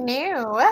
new.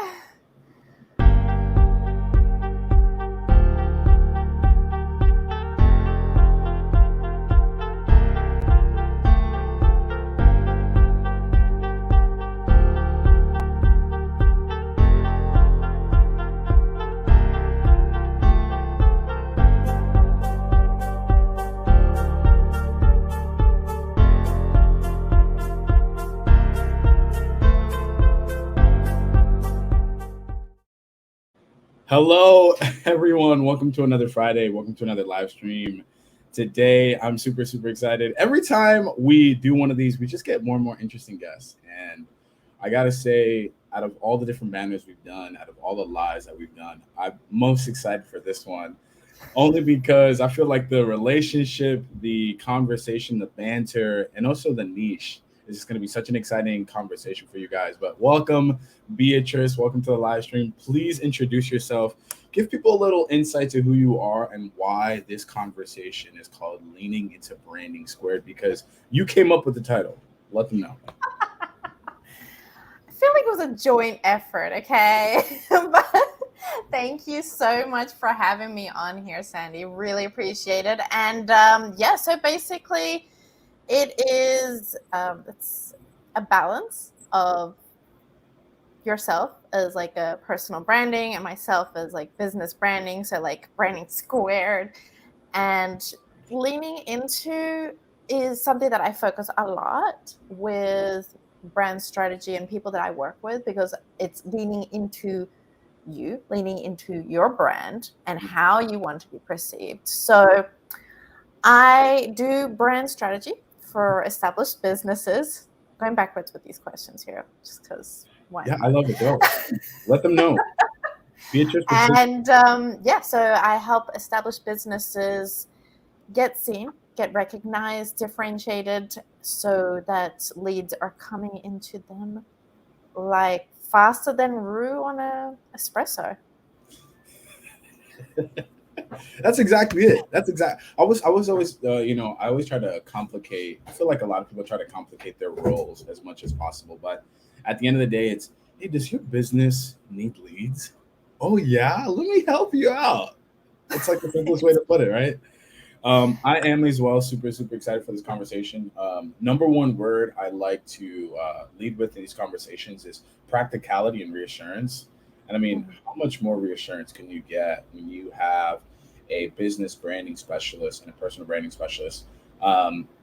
Hello, everyone. Welcome to another Friday. Welcome to another live stream. Today, I'm super excited. Every time we do one of these, we just get more and more interesting guests. And I got to say, out of all the different banners we've done, out of all the lives that we've done, I'm most excited for this one. Only because I feel like the relationship, the conversation, the banter, and also the niche is just going to be such an exciting conversation for you guys. But welcome, Beatrice. Welcome to the live stream. Please introduce yourself. Give people a little insight to who you are and why this conversation is called Leaning into Branding Squared, because you came up with the title. Let them know. I feel like it was a joint effort, okay? But thank you so much for having me on here, Sandy. Really appreciate it. And so basically, it's a balance of yourself as like a personal branding and myself as like business branding. So like branding squared, and leaning into is something that I focus a lot with brand strategy and people that I work with, because it's leaning into leaning into your brand and how you want to be perceived. So I do brand strategy for established businesses. Going backwards with these questions here, just because why Yeah, not? I love it. Go. Let them know. Beatrice. And so I help established businesses get seen, get recognized, differentiated, so that leads are coming into them like faster than roux on a espresso. That's exactly it. I was always, I always try to complicate. I feel like a lot of people try to complicate their roles as much as possible, but at the end of the day, it's, hey, does your business need leads? Oh yeah, let me help you out. It's like the simplest way to put it, right? I am as well super excited for this conversation. Number one word I like to lead with in these conversations is practicality and reassurance. And I mean, how much more reassurance can you get when you have a business branding specialist and a personal branding specialist?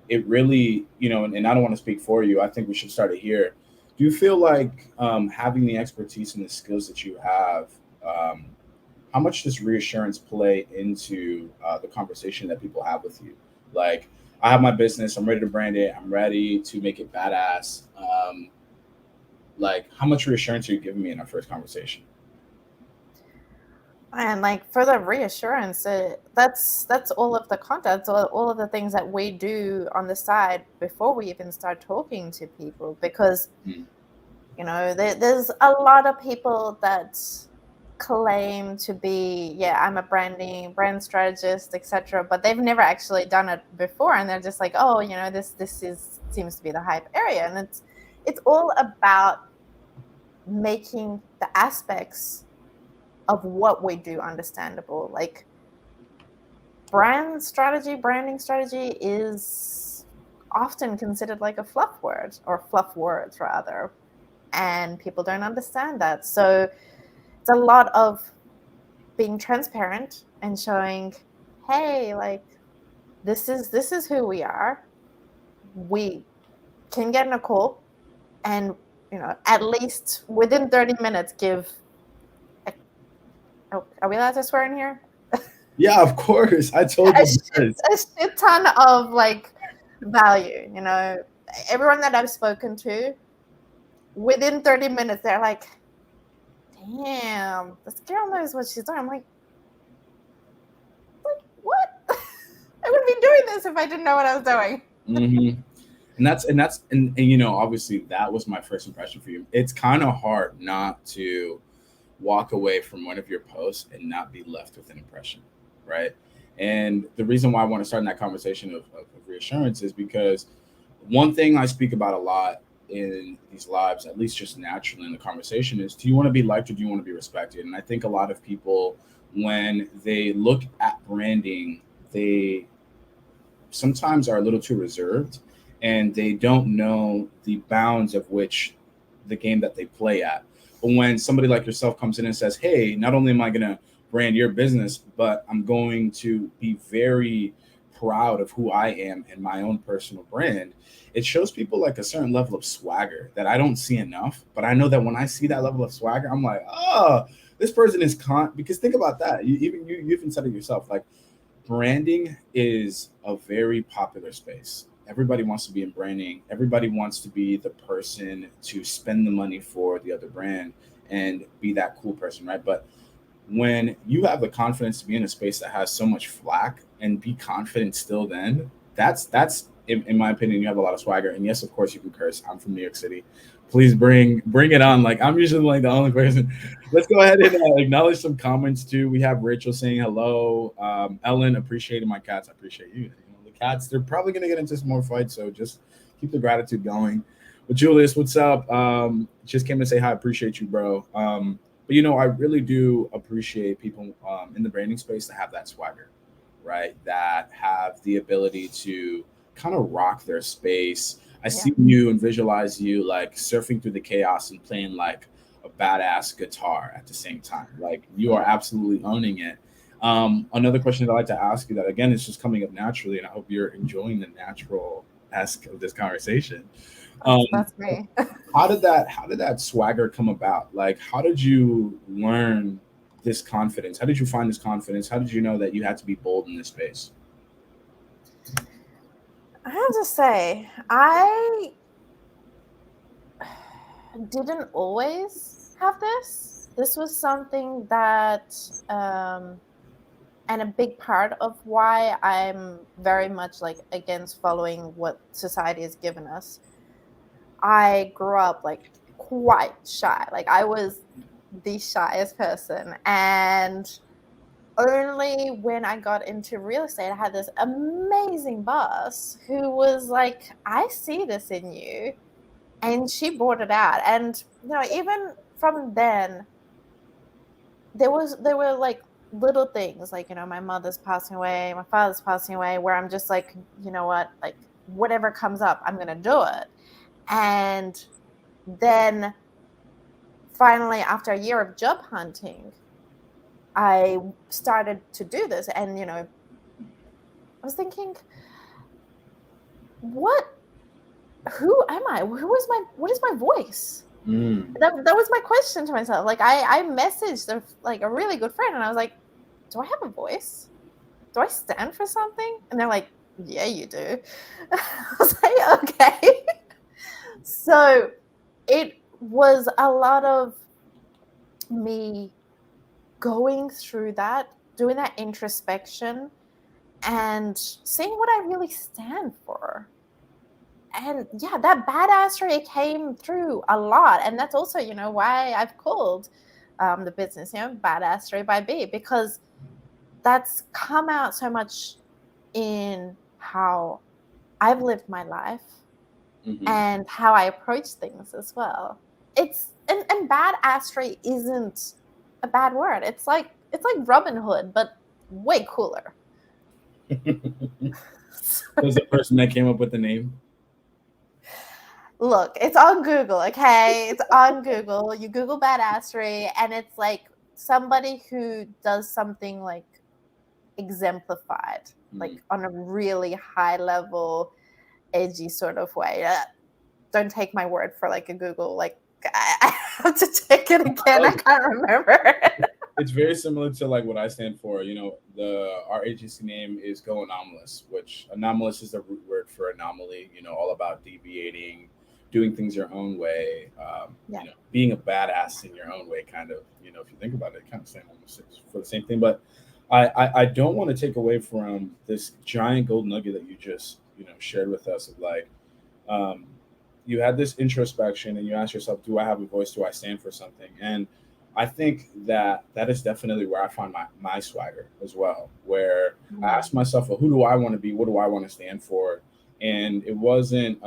It really, and I don't want to speak for you. I think we should start it here. Do you feel like having the expertise and the skills that you have, how much does reassurance play into the conversation that people have with you? Like, I have my business, I'm ready to brand it, I'm ready to make it badass. Like, how much reassurance are you giving me in our first conversation? And like for the reassurance, that's all of the content, all of the things that we do on the side before we even start talking to people. Because Hmm. there's a lot of people that claim to be, I'm a brand strategist, etc., but they've never actually done it before, and they're just like, oh, this is seems to be the hype area. And it's all about making the aspects of what we do understandable. Like branding strategy is often considered like a fluff word, or fluff words rather, and people don't understand that. So it's a lot of being transparent and showing, hey, like this is who we are. We can get in a call and at least within 30 minutes give are we allowed to swear in here? Yeah, of course. I told a you shit, this. a shit ton of like value. Everyone that I've spoken to, within 30 minutes they're like, damn, this girl knows what she's doing. I'm like what? I wouldn't be doing this if I didn't know what I was doing. Hmm. And obviously that was my first impression for you. It's kind of hard not to walk away from one of your posts and not be left with an impression, right? And the reason why I want to start in that conversation of reassurance is because one thing I speak about a lot in these lives, at least just naturally in the conversation, is do you want to be liked or do you want to be respected? And I think a lot of people, when they look at branding, they sometimes are a little too reserved and they don't know the bounds of which the game that they play at. But when somebody like yourself comes in and says, hey, not only am I going to brand your business, but I'm going to be very proud of who I am and my own personal brand, it shows people like a certain level of swagger that I don't see enough. But I know that when I see that level of swagger, I'm like, oh, this person is because think about that. You even said it yourself. Like, branding is a very popular space. Everybody wants to be in branding. Everybody wants to be the person to spend the money for the other brand and be that cool person, right? But when you have the confidence to be in a space that has so much flack and be confident still, then that's in my opinion, you have a lot of swagger. And yes, of course, you can curse. I'm from New York City. Please bring it on. Like, I'm usually like the only person. Let's go ahead and acknowledge some comments too. We have Rachel saying hello. Ellen, appreciating my cats. I appreciate you. The cats, they're probably gonna get into some more fights, so just keep the gratitude going. But Julius, what's up? Just came to say hi. Appreciate you, bro. But I really do appreciate people in the branding space that have that swagger, right? That have the ability to kind of rock their space. I see you and visualize you like surfing through the chaos and playing like a badass guitar at the same time. Like, you are absolutely owning it. Another question that I'd like to ask you that again is just coming up naturally, and I hope you're enjoying the natural ask of this conversation. That's me. How did that swagger come about? Like, how did you learn this confidence? How did you find this confidence? How did you know that you had to be bold in this space? I have to say, I didn't always have this. This was something that, and a big part of why I'm very much like against following what society has given us. I grew up like quite shy. Like, I was the shyest person. And only when I got into real estate, I had this amazing boss who was like, I see this in you. And she brought it out. And, even from then, there were like little things like, my mother's passing away, my father's passing away, where I'm just like, you know what, like, whatever comes up, I'm going to do it. And then finally, after a year of job hunting, I started to do this. And, I was thinking, who am I? What is my voice? That was my question to myself. Like, I messaged a really good friend, and I was like, do I have a voice? Do I stand for something? And they're like, yeah, you do. I was like, okay. So it was a lot of me going through that, doing that introspection, and seeing what I really stand for. And yeah, that badassery came through a lot. And that's also, why I've called the business, Badassery by B, because that's come out so much in how I've lived my life and how I approach things as well. And badassery isn't a bad word. It's like Robin Hood, but way cooler. Was the person that came up with the name? Look, it's on Google, okay? It's on Google. You Google badassery, and it's like somebody who does something like exemplified, like on a really high level, edgy sort of way. Don't take my word for like a Google. Like, I have to check it again. I can't remember. It's very similar to like what I stand for. Our agency name is Go Anomalous, which anomalous is the root word for anomaly. All about deviating, doing things your own way. Being a badass in your own way, kind of. If you think about it, kind of saying almost for the same thing. But I don't want to take away from this giant gold nugget that you just shared with us of like. You had this introspection and you asked yourself, do I have a voice? Do I stand for something? And I think that is definitely where I find my swagger as well, where I asked myself, well, who do I want to be? What do I want to stand for? And it wasn't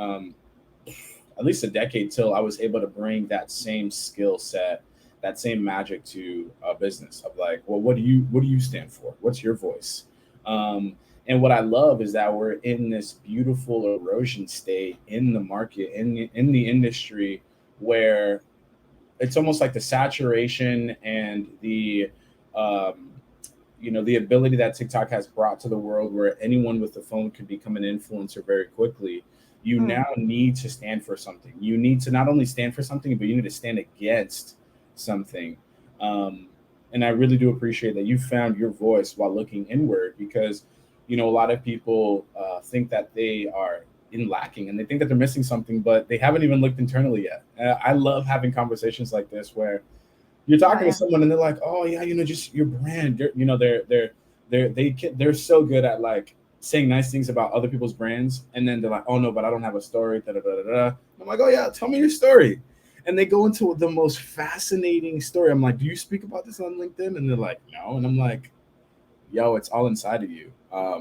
at least a decade till I was able to bring that same skill set, that same magic to a business of like, well, what do you stand for? What's your voice? Um, and what I love is that we're in this beautiful erosion state in the market, in the industry, where it's almost like the saturation and the um, the ability that TikTok has brought to the world, where anyone with a phone could become an influencer very quickly. You now Mm. need to stand for something. You need to not only stand for something, but you need to stand against something. Um, and I really do appreciate that you found your voice while looking inward, because a lot of people think that they are in lacking and they think that they're missing something, but they haven't even looked internally yet. I love having conversations like this where you're Oh talking to yeah. someone and they're like, "Oh yeah, just your brand." They're so good at like saying nice things about other people's brands, and then they're like, "Oh no, but I don't have a story." Da, da, da, da, da. I'm like, "Oh yeah, tell me your story," and they go into the most fascinating story. I'm like, "Do you speak about this on LinkedIn?" And they're like, "No," and I'm like, "Yo, it's all inside of you."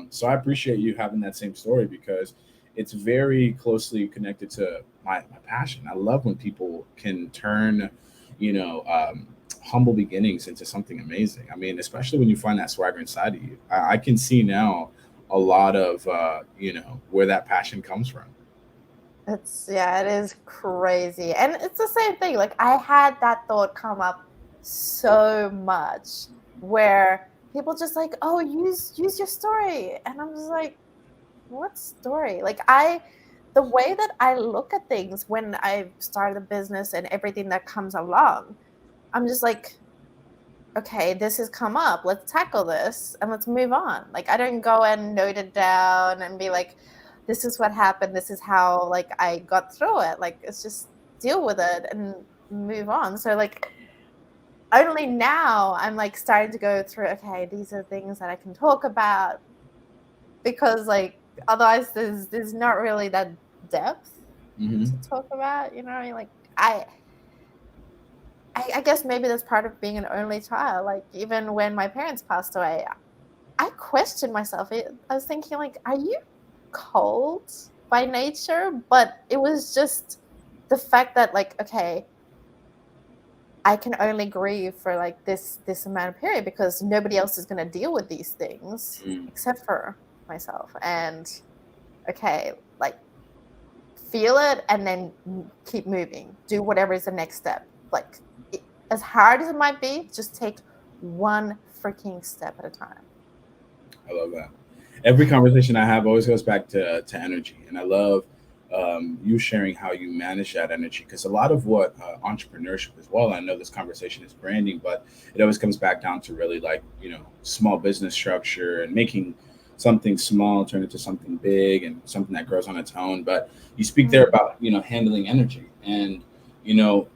So I appreciate you having that same story, because it's very closely connected to my passion. I love when people can turn, you know, um, humble beginnings into something amazing. I mean, especially when you find that swagger inside of you. I can see now a lot of, where that passion comes from. It's yeah, it is crazy. And it's the same thing. Like I had that thought come up so much where people just like, "Oh, use your story." And I'm just like, "What story?" Like the way that I look at things when I started a business and everything that comes along, I'm just like, "Okay, this has come up. Let's tackle this and let's move on." Like I don't go and note it down and be like, this is what happened, this is how like I got through it. Like it's just deal with it and move on. So like only now I'm like starting to go through, okay, these are things that I can talk about, because like otherwise there's not really that depth Hmm. to talk about, you know. Like I I guess maybe that's part of being an only child. Like even when my parents passed away, I questioned myself. I was thinking, like, are you cold by nature? But it was just the fact that, like, okay, I can only grieve for like this amount of period because nobody else is going to deal with these things except for myself. And okay, like, feel it and then keep moving. Do whatever is the next step. Like, it, as hard as it might be, just take one freaking step at a time. I love that. Every conversation I have always goes back to energy, and I love you sharing how you manage that energy, because a lot of what entrepreneurship as well. I know this conversation is branding, but it always comes back down to really like small business structure and making something small turn into something big and something that grows on its own. But you speak there Mm. about handling energy, and you know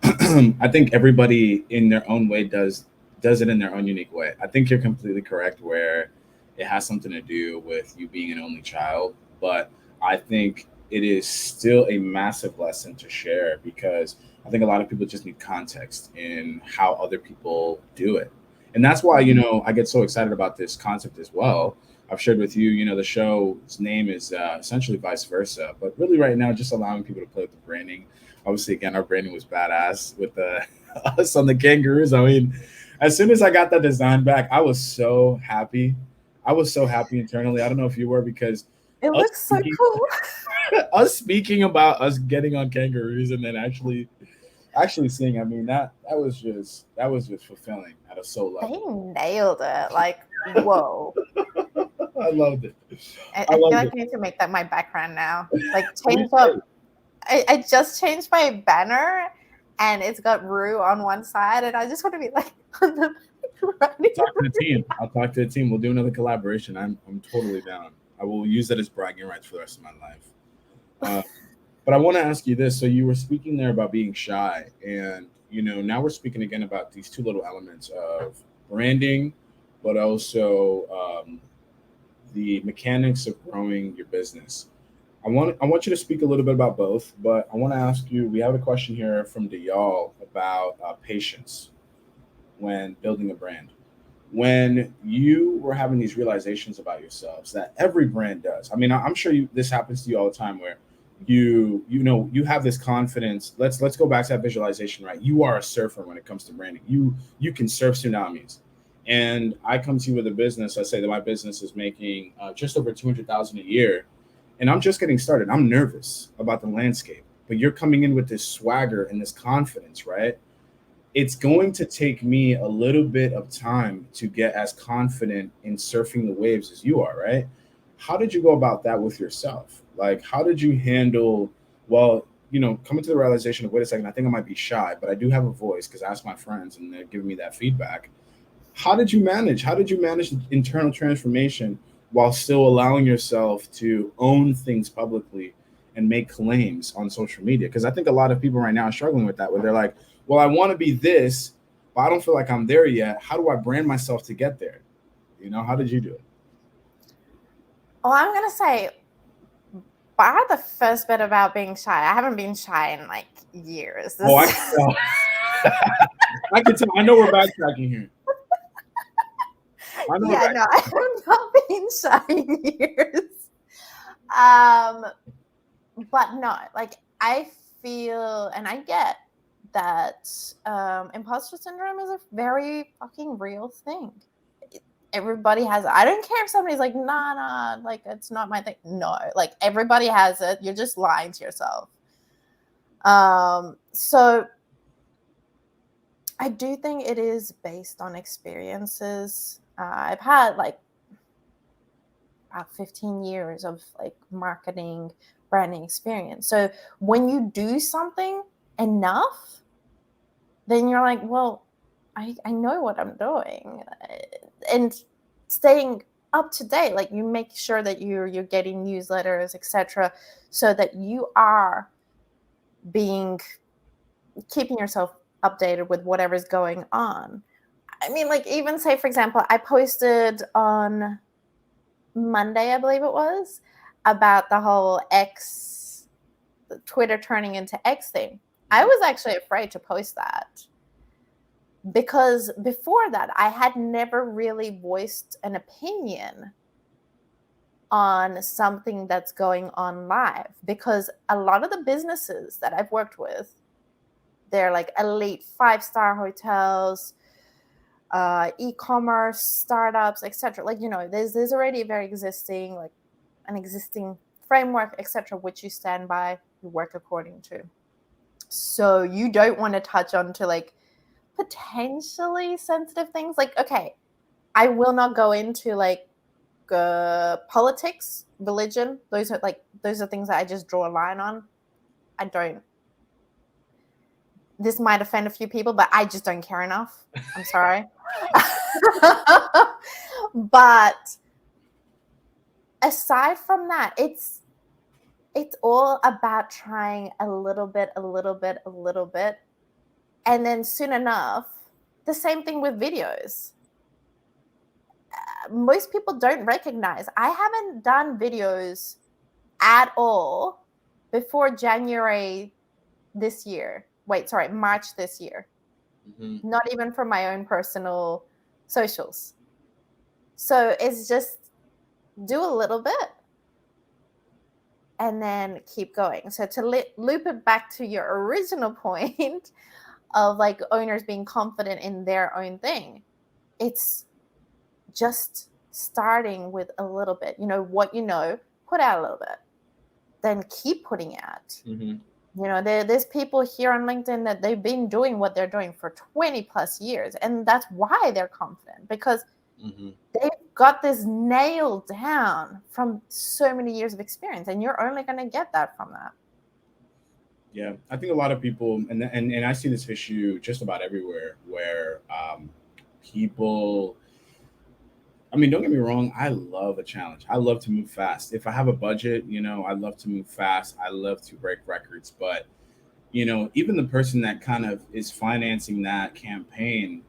I think everybody in their own way does it in their own unique way. I think you're completely correct where it has something to do with you being an only child, but I think it is still a massive lesson to share, because I think a lot of people just need context in how other people do it. And that's why, Mhm. I get so excited about this concept as well. I've shared with you, the show's name is essentially vice versa, but really right now, just allowing people to play with the branding. Obviously, again, our branding was badass with the us on the kangaroos. I mean, as soon as I got that design back, I was so happy. I was so happy internally. I don't know if you were, because It us looks so speaking, cool. us speaking about us getting on kangaroos and then actually seeing. I mean, that was just fulfilling at a soul They level. nailed it. Like, whoa. I loved it. I I feel loved like it. I need to make that my background now. Like, Me change up. too. I just changed my banner and it's got Rue on one side, and I just want to be like on the I'll running. talk to the team. I'll talk to the team. We'll do another collaboration. I'm totally down. I will use that as bragging rights for the rest of my life. Uh, but I want to ask you this. So you were speaking there about being shy, and now we're speaking again about these two little elements of branding, but also the mechanics of growing your business. I want you to speak a little bit about both, but I want to ask you. We have a question here from Dayal about patience when building a brand. When you were having these realizations about yourselves that every brand does. I mean, I'm sure this happens to you all the time, where you have this confidence. Let's go back to that visualization, right? You are a surfer when it comes to branding. You can surf tsunamis. And I come to you with a business. I say that my business is making just over 200,000 a year, and I'm just getting started. I'm nervous about the landscape, but you're coming in with this swagger and this confidence, right? It's going to take me a little bit of time to get as confident in surfing the waves as you are, right? How did you go about that with yourself? Like, how did you handle, well, coming to the realization of, wait a second, I think I might be shy, but I do have a voice because I asked my friends and they're giving me that feedback. How did you manage the internal transformation while still allowing yourself to own things publicly and make claims on social media? Because I think a lot of people right now are struggling with that, where they're like, well, I want to be this, but I don't feel like I'm there yet. How do I brand myself to get there? How did you do it? Well, I'm going to say, bar the first bit about being shy, I haven't been shy in like years. Oh, I can tell. I can tell. I know we're backtracking here. I know Yeah, no, I have not been shy in years. But no, like I feel and I get that imposter syndrome is a very fucking real thing. Everybody has it. I don't care if somebody's like, nah, like it's not my thing. No, like everybody has it. You're just lying to yourself. So I do think it is based on experiences. I've had like about 15 years of like marketing, branding experience. So when you do something enough, then you're like, well, I know what I'm doing. And staying up to date, like you make sure that you're getting newsletters, etc., so that you are keeping yourself updated with whatever's going on. I mean, like even say, for example, I posted on Monday, I believe it was, about the whole Twitter turning into X thing. I was actually afraid to post that because before that, I had never really voiced an opinion on something that's going on live, because a lot of the businesses that I've worked with, they're like elite 5-star hotels, e-commerce startups, etc. Like, there's already a very existing, like an existing framework, etc., which you stand by, you work according to. So you don't want to touch on to like potentially sensitive things. Like, okay, I will not go into like politics, religion. Those are things that I just draw a line on. I don't. This might offend a few people, but I just don't care enough. I'm sorry. But aside from that, it's all about trying a little bit. And then soon enough, the same thing with videos. Most people don't recognize. I haven't done videos at all before January this year. Wait, sorry, March this year. Mm-hmm. Not even for my own personal socials. So it's just do a little bit and then keep going. So to loop it back to your original point of like owners being confident in their own thing, it's just starting with a little bit. What put out a little bit, then keep putting out. Mm-hmm. There's people here on LinkedIn that they've been doing what they're doing for 20 plus years, and that's why they're confident, because mm-hmm. they've got this nailed down from so many years of experience, and you're only going to get that from that. Yeah, I think a lot of people, and I see this issue just about everywhere, where people, I mean, don't get me wrong, I love a challenge. I love to move fast. If I have a budget, I love to move fast. I love to break records. But, even the person that kind of is financing that campaign,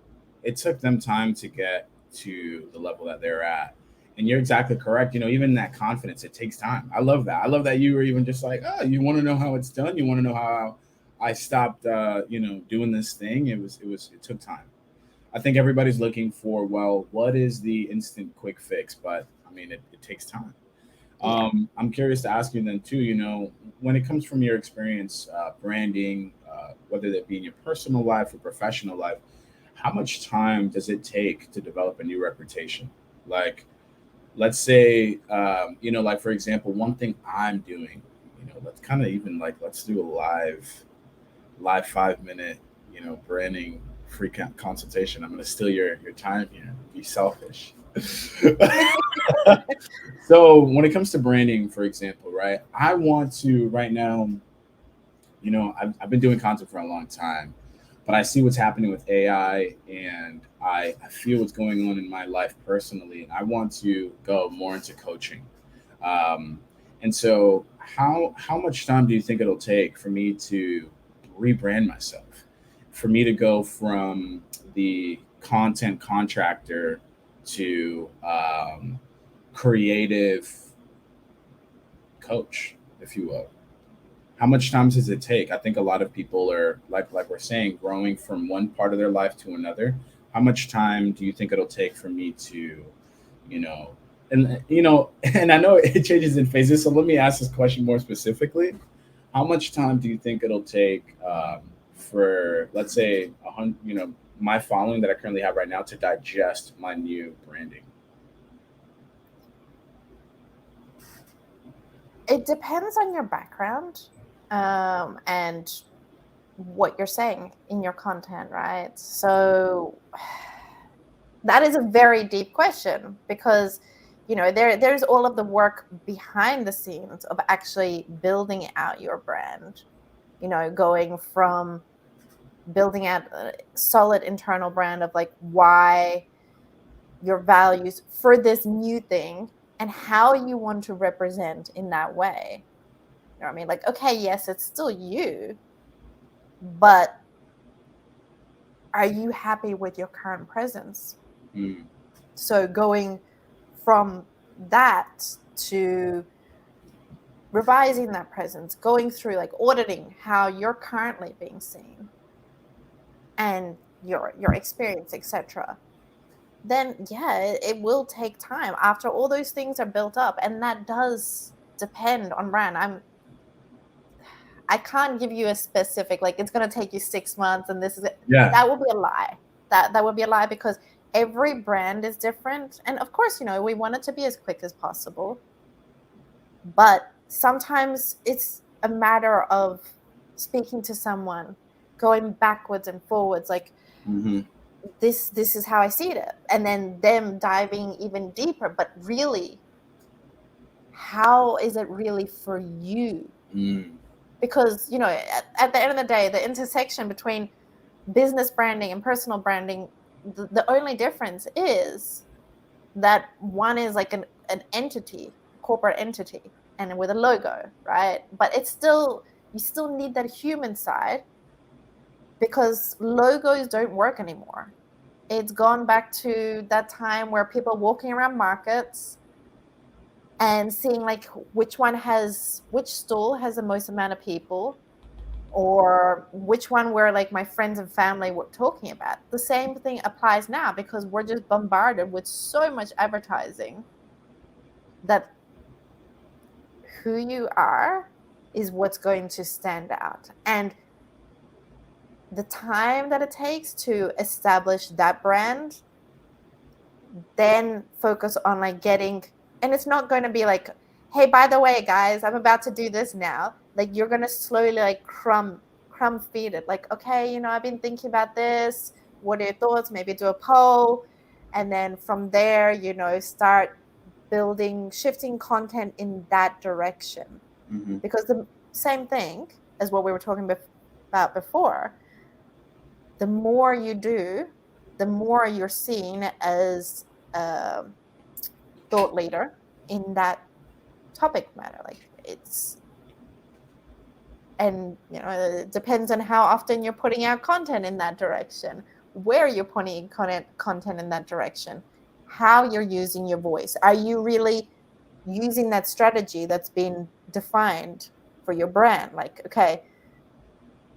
it took them time to get to the level that they're at. And you're exactly correct. Even that confidence, it takes time. I love that. I love that you were even just like, oh, you want to know how it's done? You want to know how I stopped, doing this thing? It took time. I think everybody's looking for, well, what is the instant quick fix? But I mean, it takes time. Yeah. I'm curious to ask you then too. When it comes from your experience branding, whether that be in your personal life or professional life, how much time does it take to develop a new reputation? Like, let's say, like for example, one thing I'm doing, let's kind of even like let's do a live 5 minute, branding free consultation. I'm going to steal your time here. Be selfish. So when it comes to branding, for example, right? I want to right now, I've been doing content for a long time, but I see what's happening with AI, and I feel what's going on in my life personally, and I want to go more into coaching. Um, and so, how much time do you think it'll take for me to rebrand myself? For me to go from the content contractor to creative coach, if you will. How much time does it take? I think a lot of people are like we're saying, growing from one part of their life to another. How much time do you think it'll take for me to, you know, and I know it changes in phases. So let me ask this question more specifically. How much time do you think it'll take for, let's say, my following that I currently have right now to digest my new branding? It depends on your background, and what you're saying in your content, right? So that is a very deep question, because there's all of the work behind the scenes of actually building out your brand, going from building out a solid internal brand of like why, your values for this new thing, and how you want to represent in that way. You know what I mean? Like, okay, yes, it's still you, but are you happy with your current presence? Mm, So going from that to revising that presence, going through like auditing how you're currently being seen and your experience, etc. Then yeah, it will take time after all those things are built up, and that does depend on brand. I can't give you a specific, like it's going to take you 6 months and this is it. yeah. That would be a lie. That would be a lie, because every brand is different, and of course, we want it to be as quick as possible, but sometimes it's a matter of speaking to someone, going backwards and forwards, like Hmm. this is how I see it, and then them diving even deeper. But really, how is it really for you? Mm, Because at the end of the day, the intersection between business branding and personal branding, the only difference is that one is like an entity, corporate entity, and with a logo, right? But it's still, you still need that human side, because logos don't work anymore. It's gone back to that time where people walking around markets and seeing like which stall has the most amount of people, or which one where like my friends and family were talking about. The same thing applies now, because we're just bombarded with so much advertising that who you are is what's going to stand out. And the time that it takes to establish that brand, then focus on like getting, and it's not going to be like, hey, by the way, guys, I'm about to do this now. Like, you're going to slowly like crumb feed it, like, okay, I've been thinking about this, what are your thoughts? Maybe do a poll, and then from there, start building, shifting content in that direction. hmm. Because the same thing as what we were talking about before, the more you do, the more you're seen as a thought leader in that topic matter. Like, it's, and it depends on how often you're putting out content in that direction, where you're putting content in that direction, how you're using your voice. Are you really using that strategy that's been defined for your brand? Like, okay,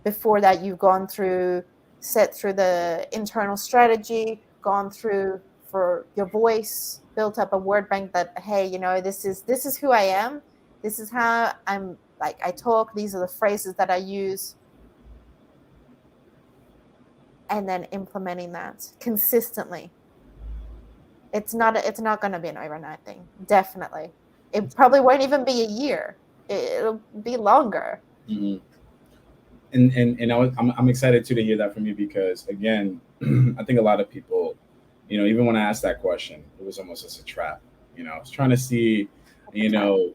before that, you've gone through, set through the internal strategy, gone through for your voice, built up a word bank that, hey, this is who I am, this is how I'm, like, I talk, these are the phrases that I use, and then implementing that consistently. It's not going to be an overnight thing, definitely. It probably won't even be a year. It'll be longer. Mm-hmm. And I'm excited too to hear that from you because again, I think a lot of people, even when I asked that question, it was almost as a trap. I was trying to see, you know,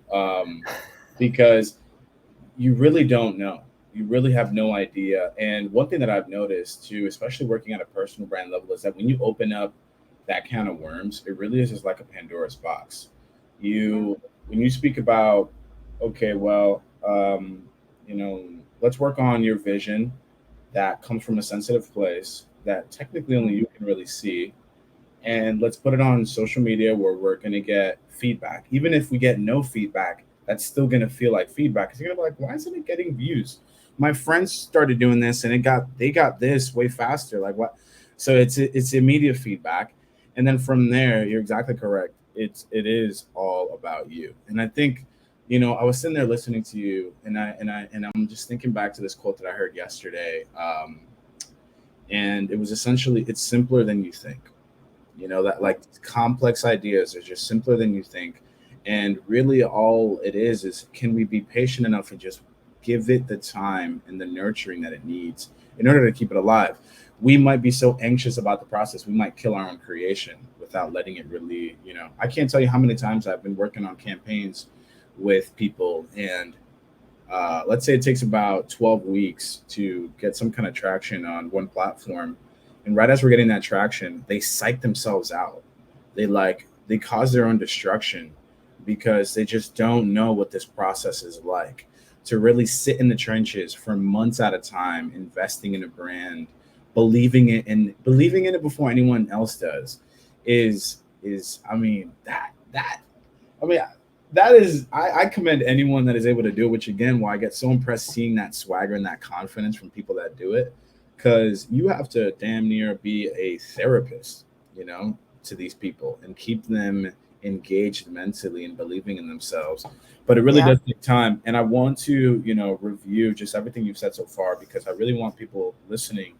because you really don't know. You really have no idea. And one thing that I've noticed too, especially working at a personal brand level, is that when you open up that can of worms, it really is just like a Pandora's box. Yeah. When you speak about, okay, well, you know, let's work on your vision that comes from a sensitive place that technically only you can really see, and let's put it on social media where we're going to get feedback. Even if we get no feedback, that's still going to feel like feedback because you're going to be like, why isn't it getting views? My friends started doing this and they got this way faster. Like what? So it's immediate feedback, and then from there, you're exactly correct. It is all about you, and I think. I was sitting there listening to you, and I'm just thinking back to this quote that I heard yesterday, and it was essentially, "It's simpler than you think." That like complex ideas are just simpler than you think, and really all it is can we be patient enough and just give it the time and the nurturing that it needs in order to keep it alive. We might be so anxious about the process we might kill our own creation without letting it really. I can't tell you how many times I've been working on campaigns with people, and let's say it takes about 12 weeks to get some kind of traction on one platform, and right as we're getting that traction, they psych themselves out. They cause their own destruction because they just don't know what this process is like to really sit in the trenches for months at a time, investing in a brand, believing in it before anyone else does. Is I mean that I mean that is I commend anyone that is able to do it, which again why I get so impressed seeing that swagger and that confidence from people that do it, because you have to damn near be a therapist, to these people and keep them engaged mentally and believing in themselves. But it really Yeah. does take time. And I want to, review just everything you've said so far because I really want people listening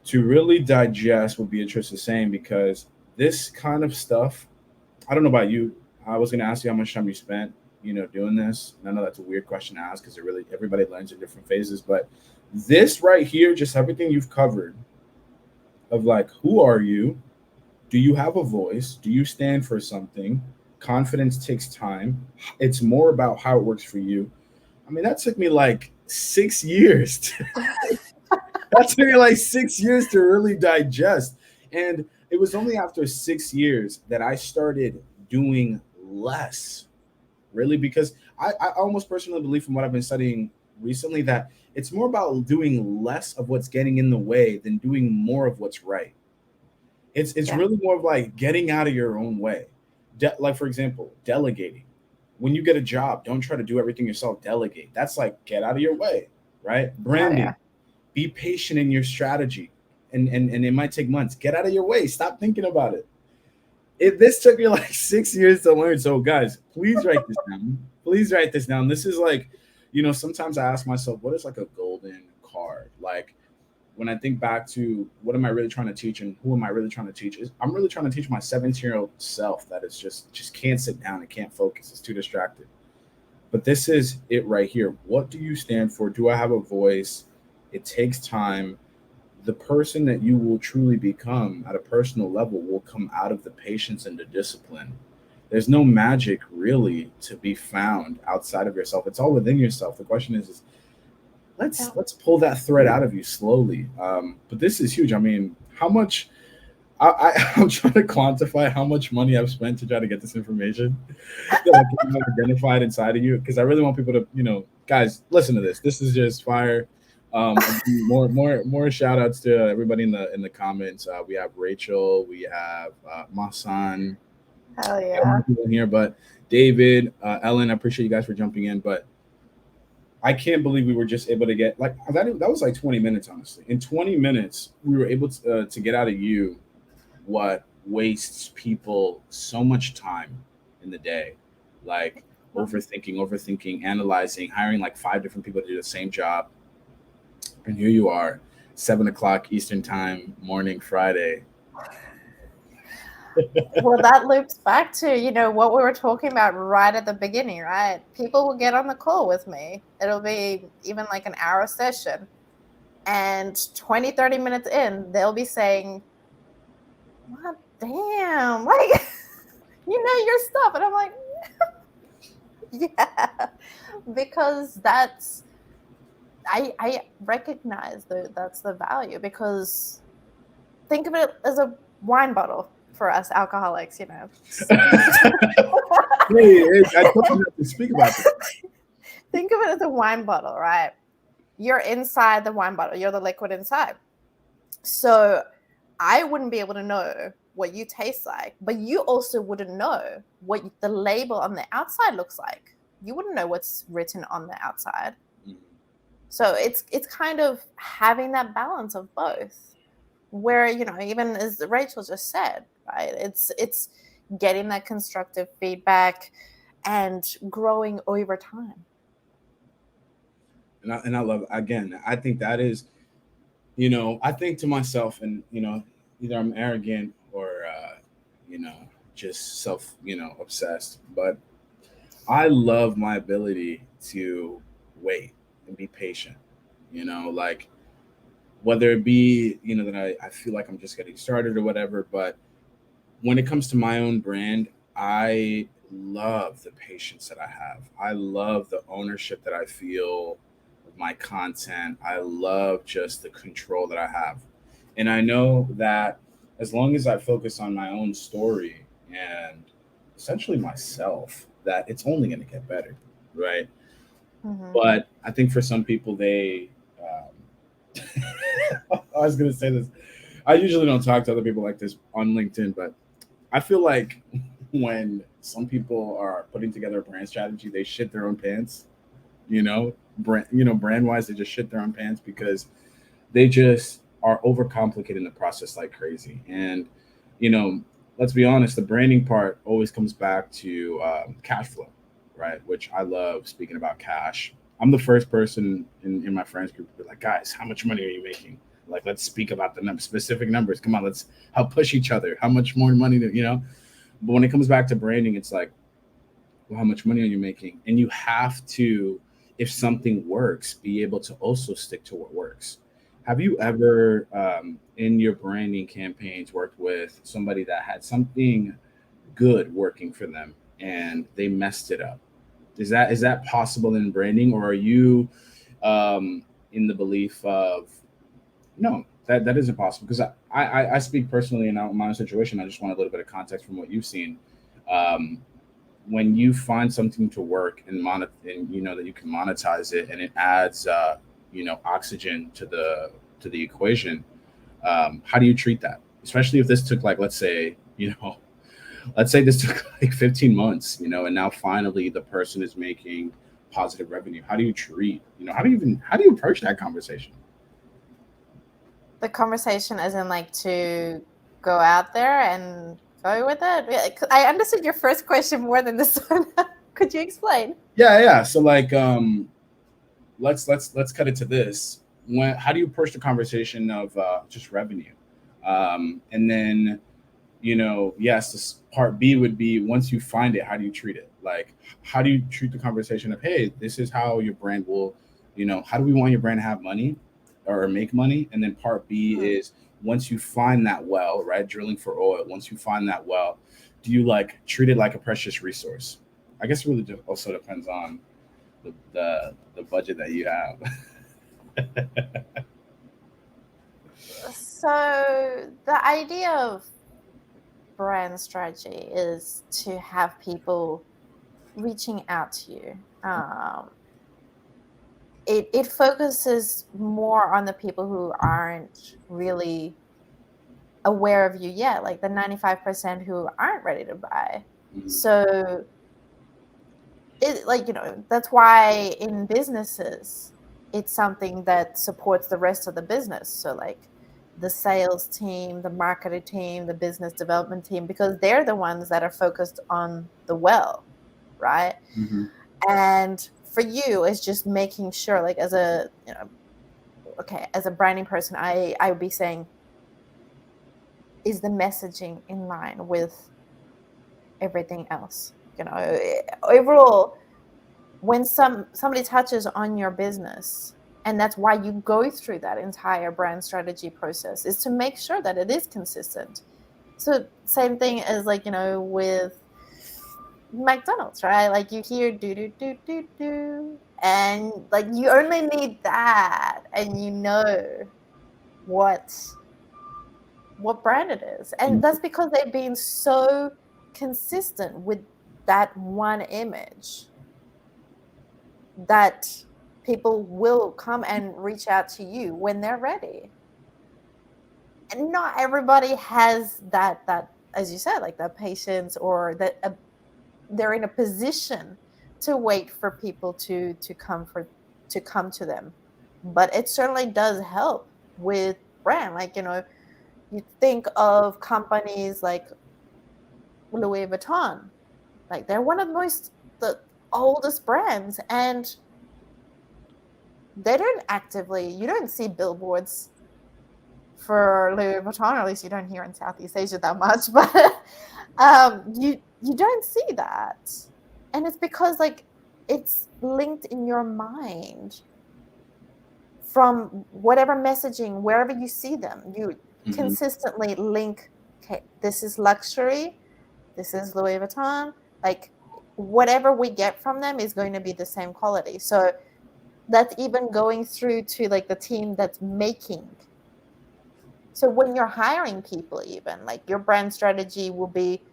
to really digest what Beatrice is saying because this kind of stuff, I don't know about you. I was going to ask you how much time you spent, doing this. And I know that's a weird question to ask because it really everybody learns in different phases. But this right here, just everything you've covered of like, who are you? Do you have a voice? Do you stand for something? Confidence takes time. It's more about how it works for you. I mean, that took me like 6 years. That took me like 6 years to really digest. And it was only after 6 years that I started doing less, really, because I almost personally believe from what I've been studying recently that it's more about doing less of what's getting in the way than doing more of what's right. It's Yeah. really more of like getting out of your own way. Like for example, delegating. When you get a job, don't try to do everything yourself. Delegate. That's like get out of your way, right? Oh yeah. Branding. Be patient in your strategy, and it might take months. Get out of your way. Stop thinking about it. This took me like 6 years to learn. So guys, please write this down. Please write this down. This is like, sometimes I ask myself, what is like a golden card? Like when I think back to what am I really trying to teach and who am I really trying to teach, is I'm really trying to teach my 17-year-old self that is just can't sit down and can't focus. It's too distracted. But this is it right here. What do you stand for? Do I have a voice? It takes time. The person that you will truly become at a personal level will come out of the patience and the discipline. There's no magic really to be found outside of yourself. It's all within yourself. The question is Yeah. let's pull that thread out of you slowly. But this is huge. I mean, how much I'm trying to quantify how much money I've spent to try to get this information that I can identify it inside of you because I really want people to, guys, listen to this. This is just fire. More shout outs to everybody in the comments. We have Rachel, we have Masan, Hell got a lot yeah. of people in here, but David, Ellen, I appreciate you guys for jumping in. But I can't believe we were just able to get like that. That was like 20 minutes, honestly. In 20 minutes, we were able to get out of you what wastes people so much time in the day, like overthinking, analyzing, hiring like five different people to do the same job, and here you are, 7 o'clock Eastern time, morning Friday. Well, that loops back to, what we were talking about right at the beginning, right? People will get on the call with me. It'll be even like an hour session. And 20, 30 minutes in, they'll be saying, "What, damn, like, you know your stuff." And I'm like, yeah, because I recognize that's the value, because think of it as a wine bottle for us alcoholics, Hey, I told you not to speak about this. Think of it as a wine bottle, right? You're inside the wine bottle, you're the liquid inside. So I wouldn't be able to know what you taste like, but you also wouldn't know what the label on the outside looks like. You wouldn't know what's written on the outside. So it's kind of having that balance of both, where, even as Rachel just said, right? It's getting that constructive feedback and growing over time. And I love, again, I think that is, I think to myself, and either I'm arrogant or you know just self obsessed, but I love my ability to wait and be patient, like whether it be that I feel like I'm just getting started or whatever. But when it comes to my own brand, I love the patience that I have. I love the ownership that I feel with my content. I love just the control that I have. And I know that as long as I focus on my own story and essentially myself, that it's only going to get better, right? Mm-hmm. But I think for some people, I was going to say this. I usually don't talk to other people like this on LinkedIn, but I feel like when some people are putting together a brand strategy, they shit their own pants. Brand wise, they just shit their own pants because they just are overcomplicating the process like crazy. And you know, let's be honest, the branding part always comes back to cash flow, right? Which I love speaking about cash. I'm the first person in my friends group to be like, guys, how much money are you making? Like, let's speak about the specific numbers. Come on, let's help push each other. How much more money do? But when it comes back to branding, it's like, well, how much money are you making? And you have to, if something works, be able to also stick to what works. Have you ever, in your branding campaigns, worked with somebody that had something good working for them and they messed it up? Is that possible in branding, or are you in the belief of no, that isn't possible? Because I speak personally in my own situation. I just want a little bit of context from what you've seen. Um, when you find something to work and and you know that you can monetize it and it adds oxygen to the equation, how do you treat that, especially if this took, like, let's say this took like 15 months, and now finally the person is making positive revenue. How do you treat, how do you approach that conversation? The conversation isn't like to go out there and go with it. I understood your first question more than this one. Could you explain? Yeah, so like, let's cut it to this. How do you approach the conversation of just revenue, and then yes, this part B would be, once you find it, how do you treat it? Like, how do you treat the conversation of, hey, this is how your brand will, how do we want your brand to have money or make money? And then part B Hmm. is, once you find that well, right, drilling for oil, once you find that well, do you like treat it like a precious resource? I guess it really also depends on the budget that you have. So the idea of brand strategy is to have people reaching out to you. It focuses more on the people who aren't really aware of you yet, like the 95% who aren't ready to buy. Mhm. So that's why in businesses it's something that supports the rest of the business. So like the sales team, the marketing team, the business development team, because they're the ones that are focused on the well, right? Mm-hmm. And for you, it's just making sure, like, as a, okay, as a branding person, I would be saying, is the messaging in line with everything else? Overall, when somebody touches on your business, and that's why you go through that entire brand strategy process, is to make sure that it is consistent. So same thing as, like, with McDonald's, right? Like, you hear do do do do do, and like you only need that, and what what brand it is. And that's because they've been so consistent with that one image that people will come and reach out to you when they're ready. And not everybody has that, as you said, like, that patience, or that they're in a position to wait for people to come to them. But it certainly does help with brand. Like, you think of companies like Louis Vuitton, like, they're one of the oldest brands, and you don't see billboards for Louis Vuitton, or at least you don't hear in Southeast Asia that much, but you don't see that. And it's because, like, it's linked in your mind from whatever messaging, wherever you see them. You Mm-hmm. consistently link, okay, this is luxury, this is Louis Vuitton. Like, whatever we get from them is going to be the same quality. So that's even going through to, like, the team that's making. So when you're hiring people, even, like, your brand strategy will be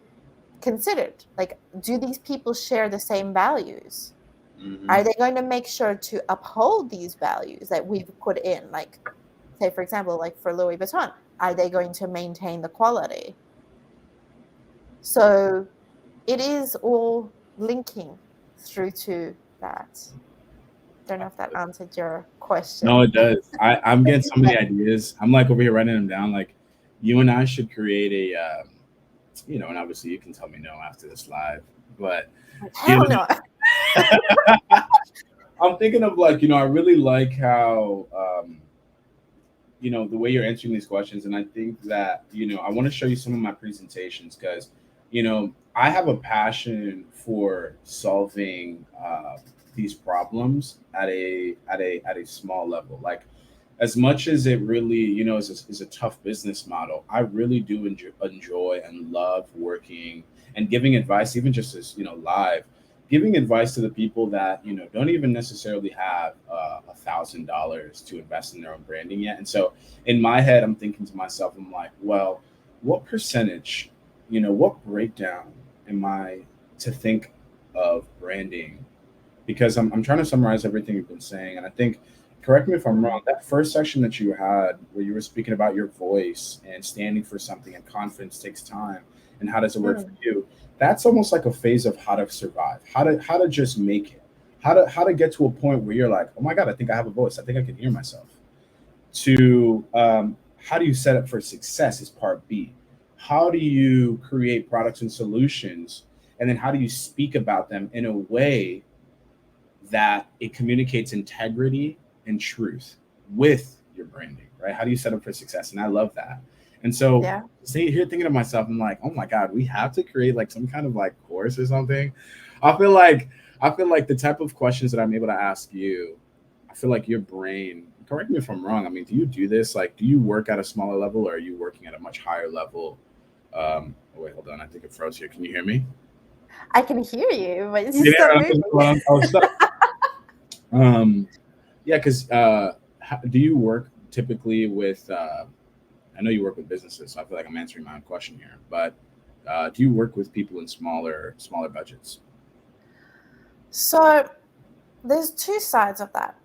considered. Like, do these people share the same values? Mm-hmm. Are they going to make sure to uphold these values that we've put in? Like, say, for example, like for Louis Vuitton, are they going to maintain the quality? So it is all linking through to that. Don't know if that answered your No, question. it does. I'm getting so many ideas. I'm like over here writing them down. Like, you and I should create and obviously you can tell me no after this live, but you Hell no. know, I'm thinking of, like, I really like how, the way you're answering these questions. And I think that, I want to show you some of my presentations because, I have a passion for solving these problems at a small level. Like, as much as it really, is a tough business model, I really do enjoy and love working and giving advice, even just as, live, giving advice to the people that, don't even necessarily have $1,000 to invest in their own branding yet. And so in my head, I'm thinking to myself, I'm like, well, what percentage, what breakdown am I to think of branding? Because I'm trying to summarize everything you've been saying. And I think, correct me if I'm wrong, that first section that you had where you were speaking about your voice and standing for something and confidence takes time and how does it work for you? That's almost like a phase of how to survive, how to just make it, how to get to a point where you're like, oh my God, I think I have a voice. I think I can hear myself. To how do you set up for success is part B. How do you create products and solutions? And then how do you speak about them in a way that it communicates integrity and truth with your branding, right? How do you set up for success? And I love that. And so, Yeah. see here thinking to myself, I'm like, oh my God, we have to create like some kind of like course or something. I feel like the type of questions that I'm able to ask you, I feel like your brain, correct me if I'm wrong. I mean, do you do this? Like, do you work at a smaller level or are you working at a much higher level? Oh, wait, hold on. I think it froze here. Can you hear me? I can hear you, but you Yeah, stop I moving. was stuck. Um, yeah, because do you work typically with? I know you work with businesses, so I feel like I'm answering my own question here. But do you work with people in smaller budgets? So there's two sides of that.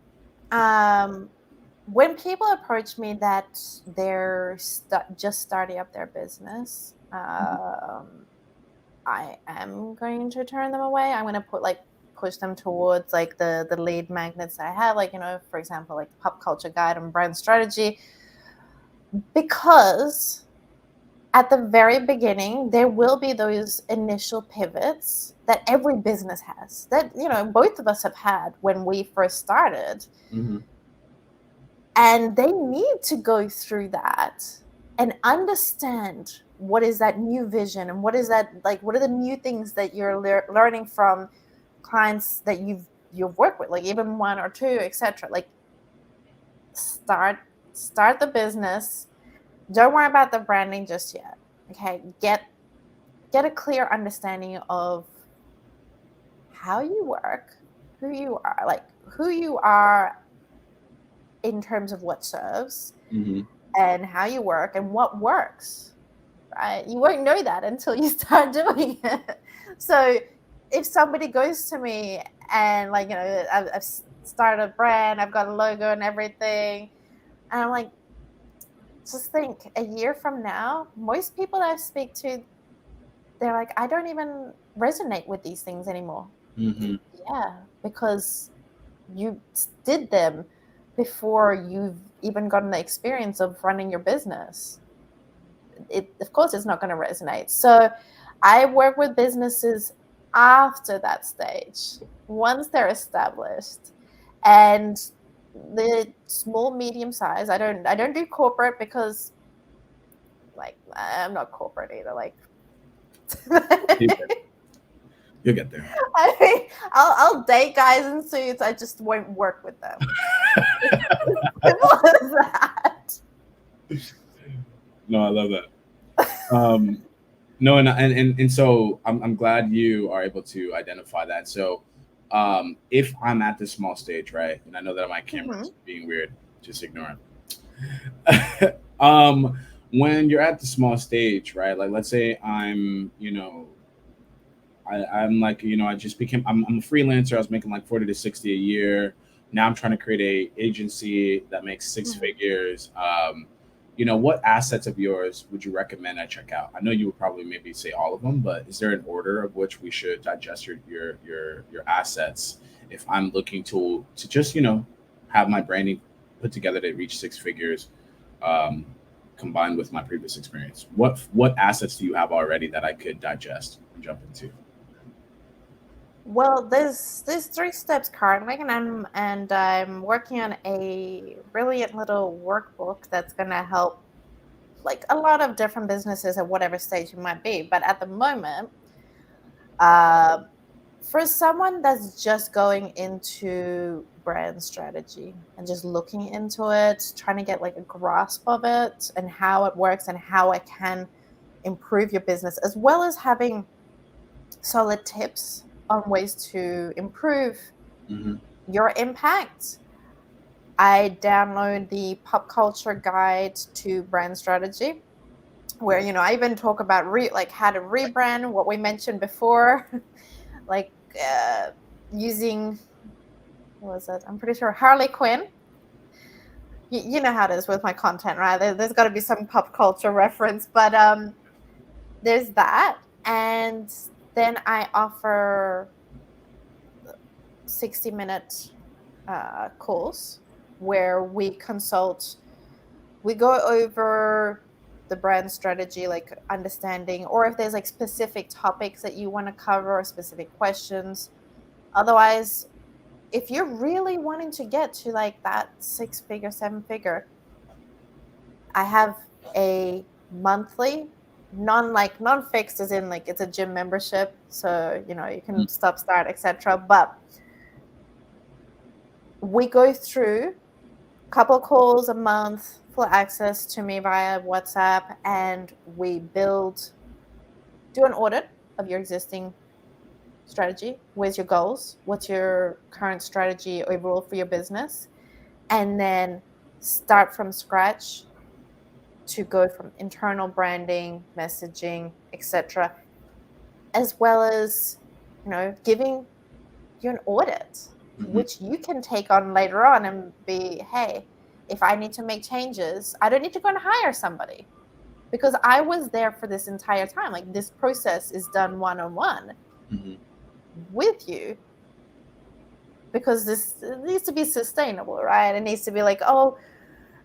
Um, when people approach me that they're just starting up their business, I am going to turn them away. I'm going to push them towards, like, the lead magnets I have, like, for example, like the Pop Culture Guide and Brand Strategy. Because at the very beginning, there will be those initial pivots that every business has, that, you know, both of us have had when we first started. Mm-hmm. And they need to go through that and understand what is that new vision and what is that, like, what are the new things that you're learning from clients that you've worked with, like even one or two, etc. Like, start the business. Don't worry about the branding just yet. Okay, get a clear understanding of how you work, who you are, like who you are in terms of what serves, Mm-hmm. and how you work and what works, right? You won't know that until you start doing it. So if somebody goes to me and, like, you know, I've started a brand, I've got a logo and everything, and I'm like, just think, a year from now, most people that I speak to, they're like, I don't even resonate with these things anymore. Mm-hmm. Yeah, because you did them before you've even gotten the experience of running your business. It, of course, it's not going to resonate. So I work with businesses after that stage, once they're established, and the small, medium size. I don't do corporate because, like, I'm not corporate either. Like, You'll get there. I mean, I'll date guys in suits. I just won't work with them. Simple as that. No, I love that. No, and so I'm glad you are able to identify that. So, if I'm at this small stage, right, and I know that my camera's being weird, just ignore it. When you're at the small stage, right, like let's say I'm, you know, I'm like, you know, I just became, I'm a freelancer. I was making like 40 to 60 a year. Now I'm trying to create a agency that makes six Mm-hmm. figures. You know, what assets of yours would you recommend I check out? I know you would probably maybe say all of them, but is there an order of which we should digest your assets if I'm looking to just, you know, have my branding put together to reach six figures, um, combined with my previous experience? What assets do you have already that I could digest and jump into? Well, there's 3 steps currently, and I'm working on a brilliant little workbook that's gonna help, like, a lot of different businesses at whatever stage you might be. But at the moment, uh, for someone that's just going into brand strategy and just looking into it, trying to get like a grasp of it and how it works and how it can improve your business, as well as having solid tips on ways to improve Mm-hmm. your impact, I download the Pop Culture Guide to Brand Strategy, where, you know, I even talk about like how to rebrand, what we mentioned before, like, uh, using, what was it? I'm pretty sure Harley Quinn. You know how it is with my content, right? There's got to be some pop culture reference, but there's that, and then I offer 60-minute calls where we go over the brand strategy, like understanding, or if there's like specific topics that you want to cover or specific questions. Otherwise, if you're really wanting to get to like that 6 figure, 7 figure, I have a monthly, non-fixed, as in like it's a gym membership, so you know you can stop, start, etc. But we go through couple calls a month, full access to me via WhatsApp, and we do an audit of your existing strategy. Where's your goals? What's your current strategy overall for your business? And then start from scratch to go from internal branding, messaging, etc., as well as, you know, giving you an audit, Mm-hmm. which you can take on later on and be, hey, if I need to make changes, I don't need to go and hire somebody because I was there for this entire time. Like, this process is done one-on-one Mm-hmm. with you, because this needs to be sustainable, right? It needs to be like, oh,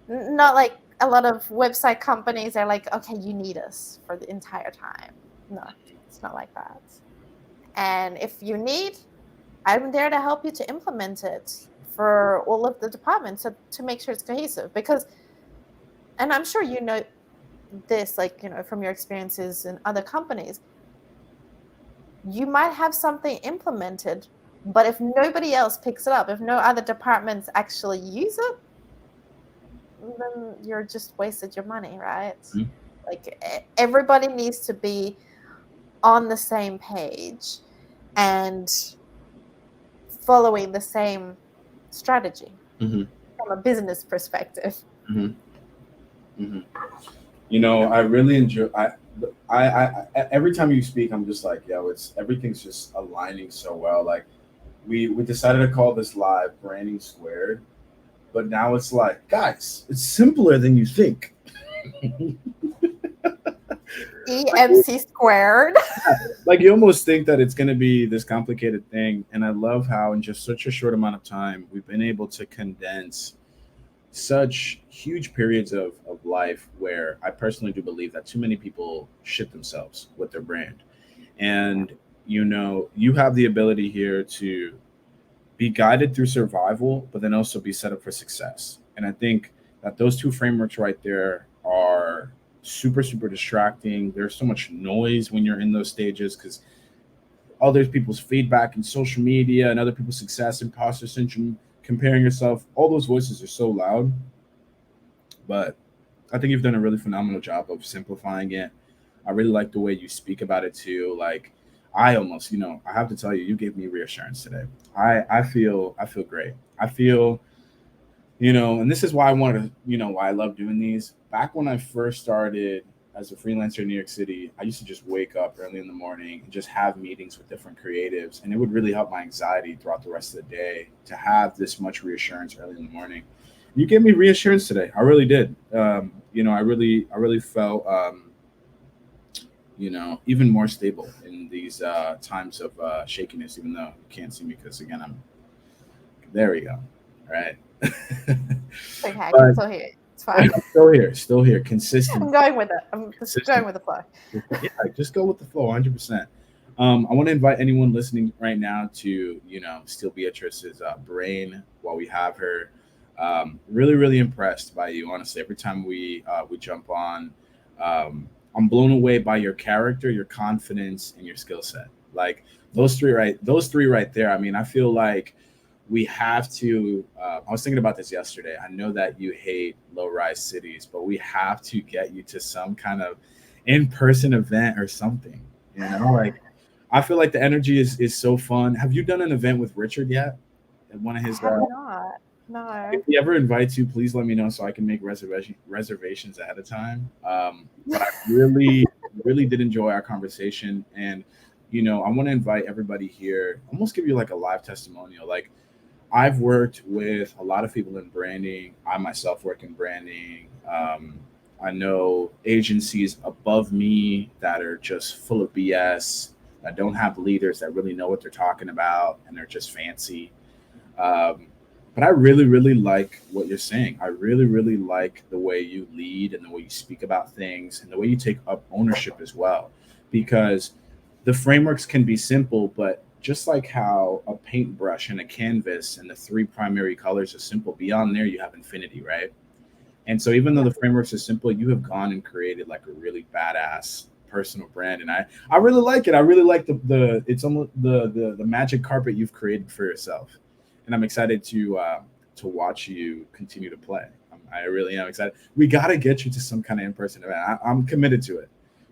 not like a lot of website companies are like, okay, you need us for the entire time. No, it's not like that. And if you need, I'm there to help you to implement it for all of the departments to make sure it's cohesive. Because, and I'm sure you know this, like, from your experiences in other companies, you might have something implemented, but if nobody else picks it up, if no other departments actually use it, then you're just wasted your money, right? Mhm. Like, everybody needs to be on the same page and following the same strategy Mhm. from a business perspective. Mhm. Mhm. I really enjoy. Every time you speak, I'm just like, yo, it's everything's just aligning so well. Like we decided to call this live branding squared, but now it's like, guys, it's simpler than you think. EMC squared. Like you almost think that it's going to be this complicated thing, and I love how in just such a short amount of time we've been able to condense such huge periods of life where I personally do believe that too many people shit themselves with their brand. And you have the ability here to be guided through survival, but then also be set up for success. And I think that those two frameworks right there are super, super distracting. There's so much noise when you're in those stages because other people's feedback and social media and other people's success, imposter syndrome, comparing yourself, all those voices are so loud. But I think you've done a really phenomenal job of simplifying it. I really like the way you speak about it too. Like I almost, I have to tell you, you gave me reassurance today. I feel great. I feel, and this is why I wanted to, why I love doing these. Back when I first started as a freelancer in New York City, I used to just wake up early in the morning and just have meetings with different creatives, and it would really help my anxiety throughout the rest of the day to have this much reassurance early in the morning. You gave me reassurance today. I really did. I really felt, even more stable in these times of shakiness. Even though you can't see me because again, I'm there. We go. All right. Okay, I can But still hear it. It's fine. still here, consistent. I'm going with it. I'm just Consistent. going with the flow. Yeah, just go with the flow, 100%. I want to invite anyone listening right now to, steal Beatrice's brain while we have her. Really, really impressed by you, honestly. Every time we jump on, I'm blown away by your character, your confidence, and your skill set. Like those three right there. I mean, I feel like we have to. I was thinking about this yesterday. I know that you hate low-rise cities, but we have to get you to some kind of in-person event or something. Like I feel like the energy is so fun. Have you done an event with Richard yet? At one of I his have not. No. if he ever invites you, please let me know so I can make reservations ahead of time. But I really, really did enjoy our conversation, and I want to invite everybody here. Almost give you like a live testimonial. Like I've worked with a lot of people in branding. I myself work in branding. I know agencies above me that are just full of BS, that don't have leaders that really know what they're talking about, and they're just fancy. Um, but I really, really like what you're saying. I really, really like the way you lead and the way you speak about things and the way you take up ownership as well. Because the frameworks can be simple, but just like how a paintbrush and a canvas and the three primary colors are simple, beyond there you have infinity, right? And so even though Yeah. the frameworks are simple, you have gone and created like a really badass personal brand. And I really like it. I really like the it's almost the magic carpet you've created for yourself. And I'm excited to watch you continue to play. I really am excited. We got to get you to some kind of in-person event. I'm committed to it.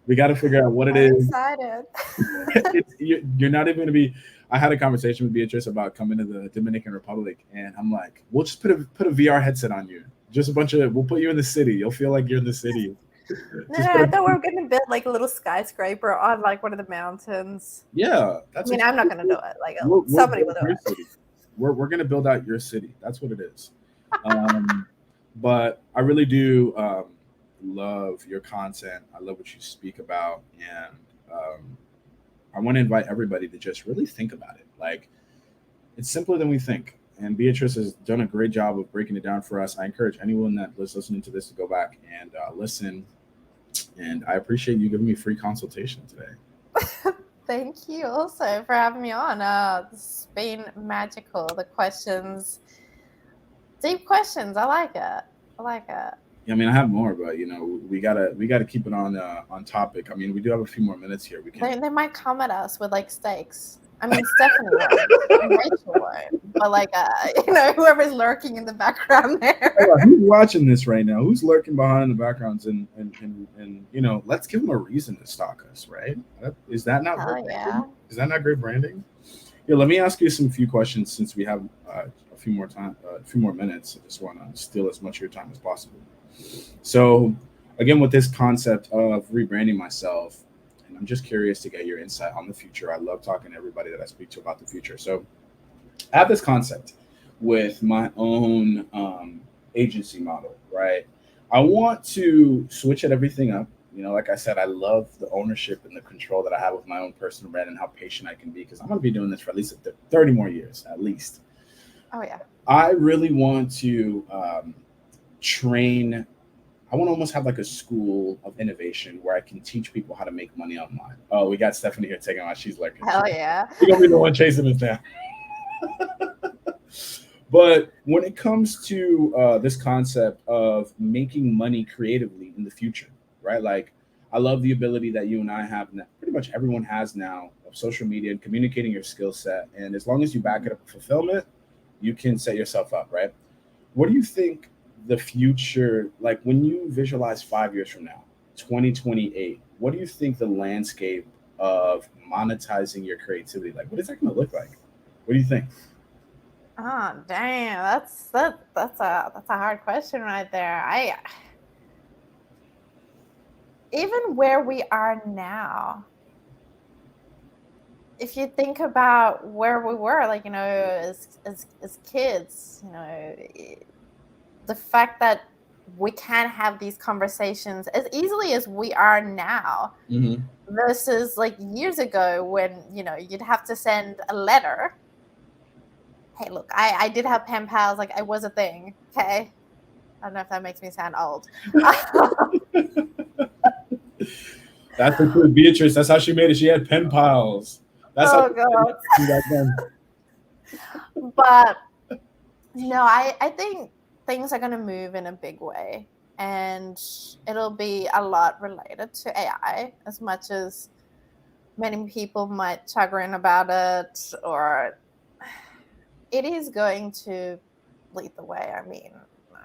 We got to figure out what it I'm is. excited. You're not even going to be. I had a conversation with Beatrice about coming to the Dominican Republic, and I'm like, we'll just put a VR headset on you. Just a bunch of. We'll put you in the city. You'll feel like you're in the city. No, Just I thought we were going to build like a little skyscraper on like one of the mountains. yeah. I That's mean, I'm not going to do it. Like, we'll somebody will build do your it. city. We're gonna build out your city. That's what it is. Um, but I really do love your content. I love what you speak about, and um, I want to invite everybody to just really think about it. Like it's simpler than we think. And Beatrice has done a great job of breaking it down for us. I encourage anyone that was listening to this to go back and listen. And I appreciate you giving me free consultation today. Thank you also for having me on. This has been magical. The questions, deep questions. I like it. I like it. Yeah, I mean, I have more, but we gotta keep it on topic. I mean, we do have a few more minutes here. We can. They might come at us with like stakes. I mean, Stephanie won't, and Rachel won't, but like, whoever's lurking in the background there. Who's watching this right now? Who's lurking behind the backgrounds? And let's give them a reason to stalk us, right? Is that not Hell great yeah. branding? Is that not great branding? Yeah, let me ask you some few questions since we have a few more minutes. I just want to steal as much of your time as possible. So, again, with this concept of rebranding myself, and I'm just curious to get your insight on the future. I love talking to everybody that I speak to about the future. So, I have this concept with my own agency model, right? I want to switch everything up. Like I said, I love the ownership and the control that I have with my own personal brand and how patient I can be because I'm going to be doing this for at least 30 more years, at least. Oh yeah. I really want to train. I want to almost have like a school of innovation where I can teach people how to make money online. Oh, we got Stephanie here taking out. She's like, hell yeah. She's gonna be the one chasing us down. But when it comes to this concept of making money creatively in the future, right? Like, I love the ability that you and I have, and that pretty much everyone has now, of social media and communicating your skill set. And as long as you back it up with fulfillment, you can set yourself up, right? What do you think the future, like when you visualize 5 years from now, 2028, what do you think the landscape of monetizing your creativity, like, what is that going to look like? What do you think? Oh damn, that's a hard question right there. I even where we are now, if you think about where we were, like, as kids, the fact that we can't have these conversations as easily as we are now versus like years ago when, you'd have to send a letter. Hey, look, I did have pen pals. Like, I was a thing. Okay. I don't know if that makes me sound old. That's the truth, Beatrice. That's how she made it. She had pen pals. That's oh god. back then. But I think things are going to move in a big way, and it'll be a lot related to AI, as much as many people might chagrin about it, or it is going to lead the way. I mean,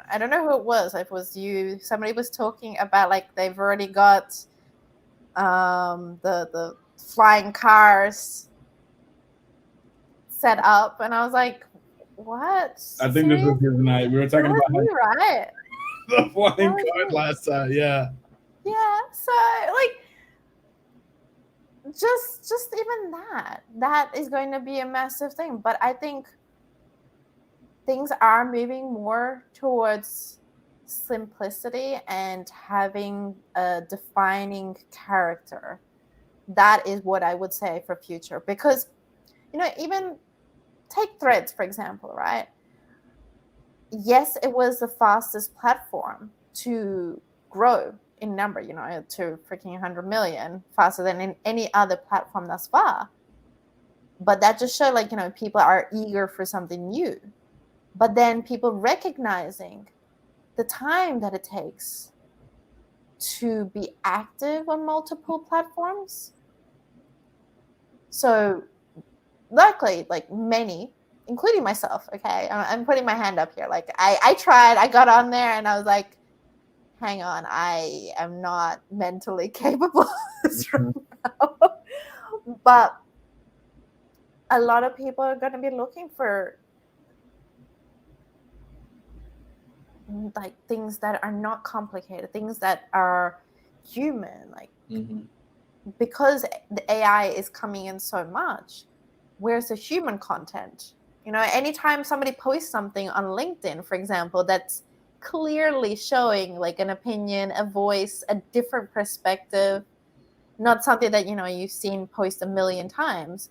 I don't know who it was. If it was you, somebody was talking about like they've already got the flying cars set up, and I was like, what? I think this was his night. We were talking about you, right? the flying card last time. Yeah. Yeah. So like, just even that is going to be a massive thing. But I think things are moving more towards simplicity and having a defining character. That is what I would say for future, because even take Threads, for example, right? Yes, it was the fastest platform to grow in number, to freaking 100 million, faster than in any other platform thus far. But that just showed, like, people are eager for something new. But then people recognizing the time that it takes to be active on multiple platforms. So luckily, like many, including myself, okay, I'm putting my hand up here. Like, I tried, I got on there and I was like, hang on, I am not mentally capable of this right now. But a lot of people are going to be looking for like things that are not complicated, things that are human, like because the AI is coming in so much. Where's the human content? Anytime somebody posts something on LinkedIn, for example, that's clearly showing like an opinion, a voice, a different perspective, not something that you've seen post a million times,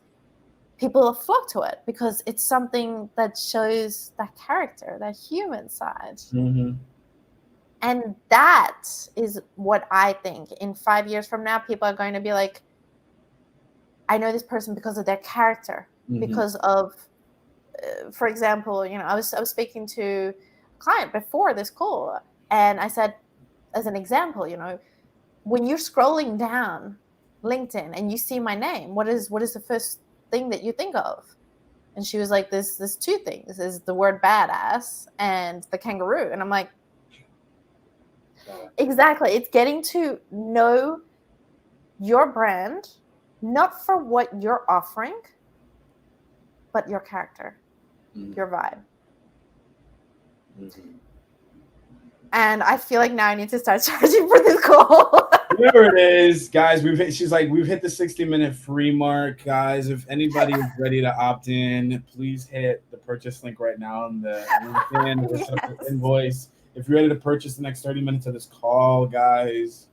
people flock to it because it's something that shows that character, that human side. Mm-hmm. And that is what I think in 5 years from now, people are going to be like, I know this person because of their character, Mm-hmm. because of, for example, you know, I was speaking to a client before this call, and I said, as an example, you know, when you're scrolling down LinkedIn and you see my name, what is the first thing that you think of? And she was like, there's two things: is the word badass and the kangaroo. And I'm like, exactly. It's getting to know your brand, not for what you're offering, but your character, your vibe. Mm-hmm. And I feel like now I need to start charging for this call. There it is, guys. She's like, we've hit the 60-minute free mark, guys. If anybody is ready to opt in, please hit the purchase link right now on the LinkedIn. We'll set up the invoice. If you're ready to purchase the next 30 minutes of this call, guys.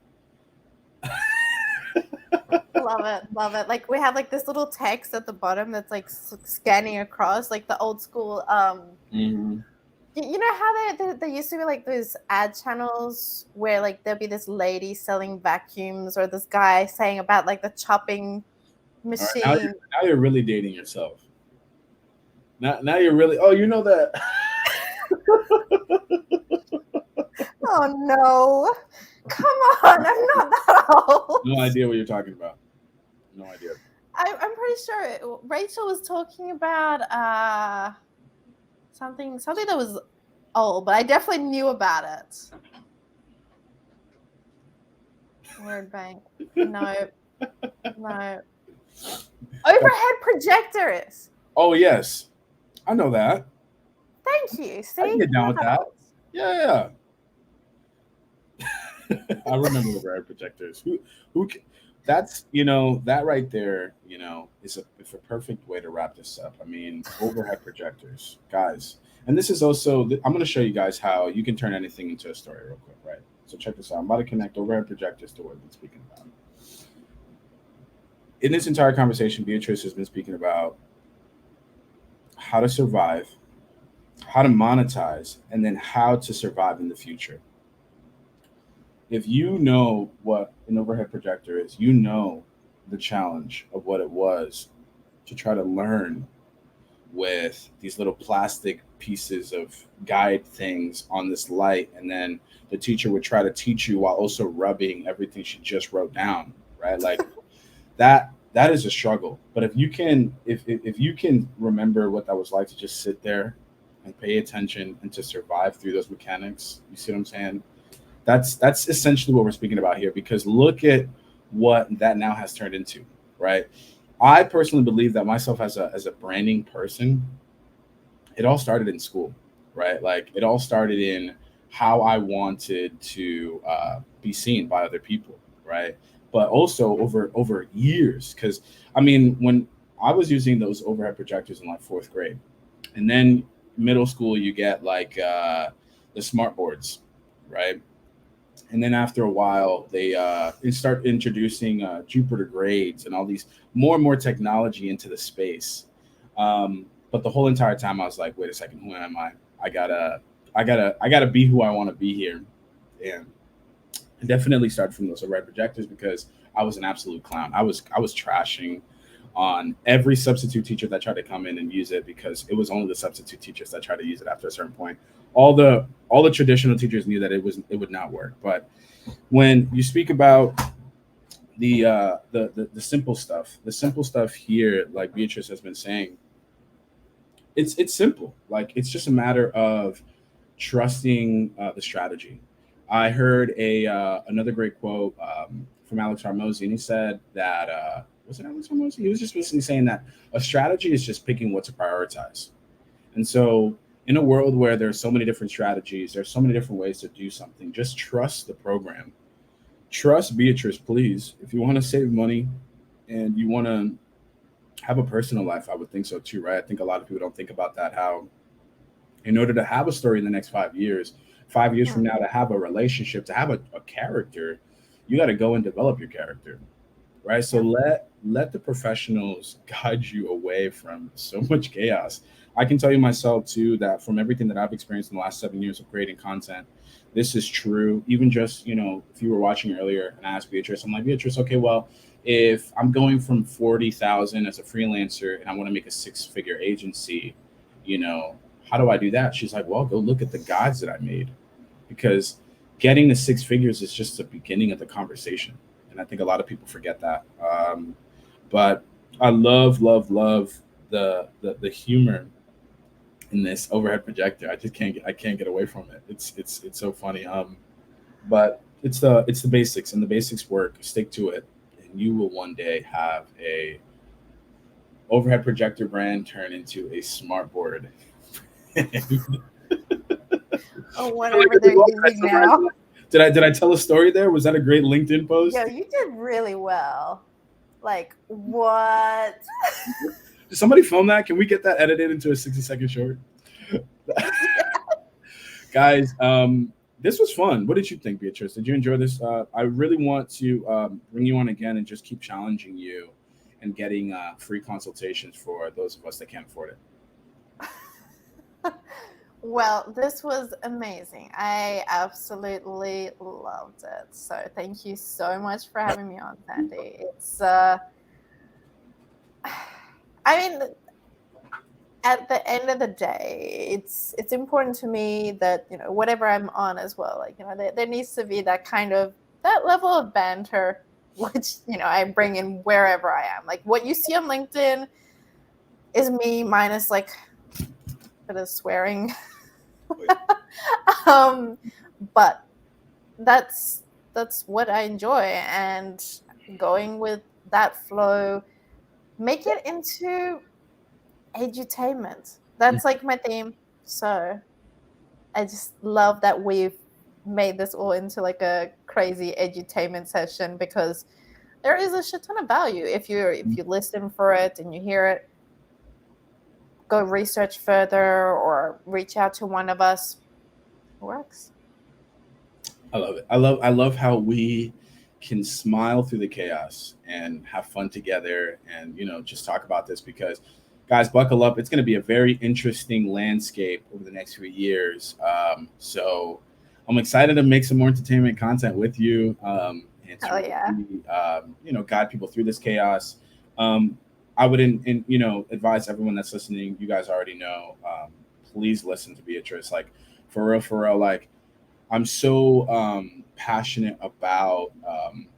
Love it, love it. Like we have like this little text at the bottom that's like scanning across, like the old school. Mm-hmm. You know how there used to be like those ad channels where like there'll be this lady selling vacuums or this guy saying about like the chopping All right, machine. now you're really dating yourself. Now you're really. Oh, you know that. Oh no! Come on, I'm not that old. No idea what you're talking about. No idea. I'm pretty sure Rachel was talking about something that was old, but I definitely knew about it. Word bank. No. Overhead projectors. Oh yes, I know that. Thank you. See, I can get down not with that. old. Yeah. I remember overhead projectors. Who? That's that right there. Is a perfect way to wrap this up. I mean, overhead projectors, guys. And this is also. I'm going to show you guys how you can turn anything into a story real quick, right? So check this out. I'm about to connect overhead projectors to what we've been speaking about. In this entire conversation, Beatrice has been speaking about how to survive, how to monetize, and then how to survive in the future. If you know what an overhead projector is, you know the challenge of what it was to try to learn with these little plastic pieces of guide things on this light. And then the teacher would try to teach you while also rubbing everything she just wrote down, right? Like that is a struggle. But if you can remember what that was like to just sit there and pay attention and to survive through those mechanics, you see what I'm saying? That's essentially what we're speaking about here, because look at what that now has turned into, right? I personally believe that myself as a branding person, it all started in school, right? Like it all started in how I wanted to be seen by other people, right? But also over years, because I mean, when I was using those overhead projectors in like fourth grade, and then middle school, you get like the smart boards, right? And then after a while, they start introducing Jupiter grades and all these more and more technology into the space. But the whole entire time, I was like, "Wait a second, who am I? I gotta be who I want to be here." And I definitely started from those red projectors because I was an absolute clown. I was trashing on every substitute teacher that tried to come in and use it, because it was only the substitute teachers that tried to use it after a certain point. All the traditional teachers knew that it would not work. But when you speak about the simple stuff here, like Beatrice has been saying, it's simple. Like it's just a matter of trusting the strategy. I heard a another great quote from Alex Hormozy, and he said that was it Alex Hormozy? He was just basically saying that a strategy is just picking what to prioritize. And so, in a world where there's so many different strategies, there's so many different ways to do something, just trust the program. Trust Beatrice, please. If you want to save money and you want to have a personal life, I would think so too, right? I think a lot of people don't think about that. How, in order to have a story in the next 5 years, 5 years from now, to have a relationship, to have a character, you got to go and develop your character. right? So let the professionals guide you away from so much chaos. I can tell you myself too that from everything that I've experienced in the last 7 years of creating content, this is true. Even just, if you were watching earlier and I asked Beatrice, I'm like, Beatrice, okay, well, if I'm going from 40,000 as a freelancer and I want to make a six-figure agency, you know, how do I do that? She's like, well, go look at the guides that I made, because getting to six figures is just the beginning of the conversation. And I think a lot of people forget that. But I love the humor in this overhead projector. I can't get away from it. It's so funny. But it's the basics, and the basics work. Stick to it, and you will one day have a overhead projector brand turn into a smart board. Or whatever they're using now. Did I tell a story there? Was that a great LinkedIn post? Yo, you did really well. Like, what? Did somebody film that? Can we get that edited into a 60-second short? Guys, this was fun. What did you think, Beatrice? Did you enjoy this? I really want to bring you on again and just keep challenging you and getting free consultations for those of us that can't afford it. Well, this was amazing. I absolutely loved it. So thank you so much for having me on, Sandy. It's I mean, at the end of the day, it's important to me that, whatever I'm on as well, like, there needs to be that level of banter, which, I bring in wherever I am. Like, what you see on LinkedIn is me minus like a bit of swearing. But that's what I enjoy, and going with that flow, make it into edutainment. That's like my theme. So I just love that we've made this all into like a crazy edutainment session, because there is a shit ton of value if you listen for it and you hear it. Go research further or reach out to one of us. It works. I love it. I love how we can smile through the chaos and have fun together, and just talk about this, because guys, buckle up. It's going to be a very interesting landscape over the next few years. So I'm excited to make some more entertainment content with you, and to yeah. really, guide people through this chaos. I would, advise everyone that's listening. You guys already know. Please listen to Beatrice. Like, for real. Like, I'm so passionate about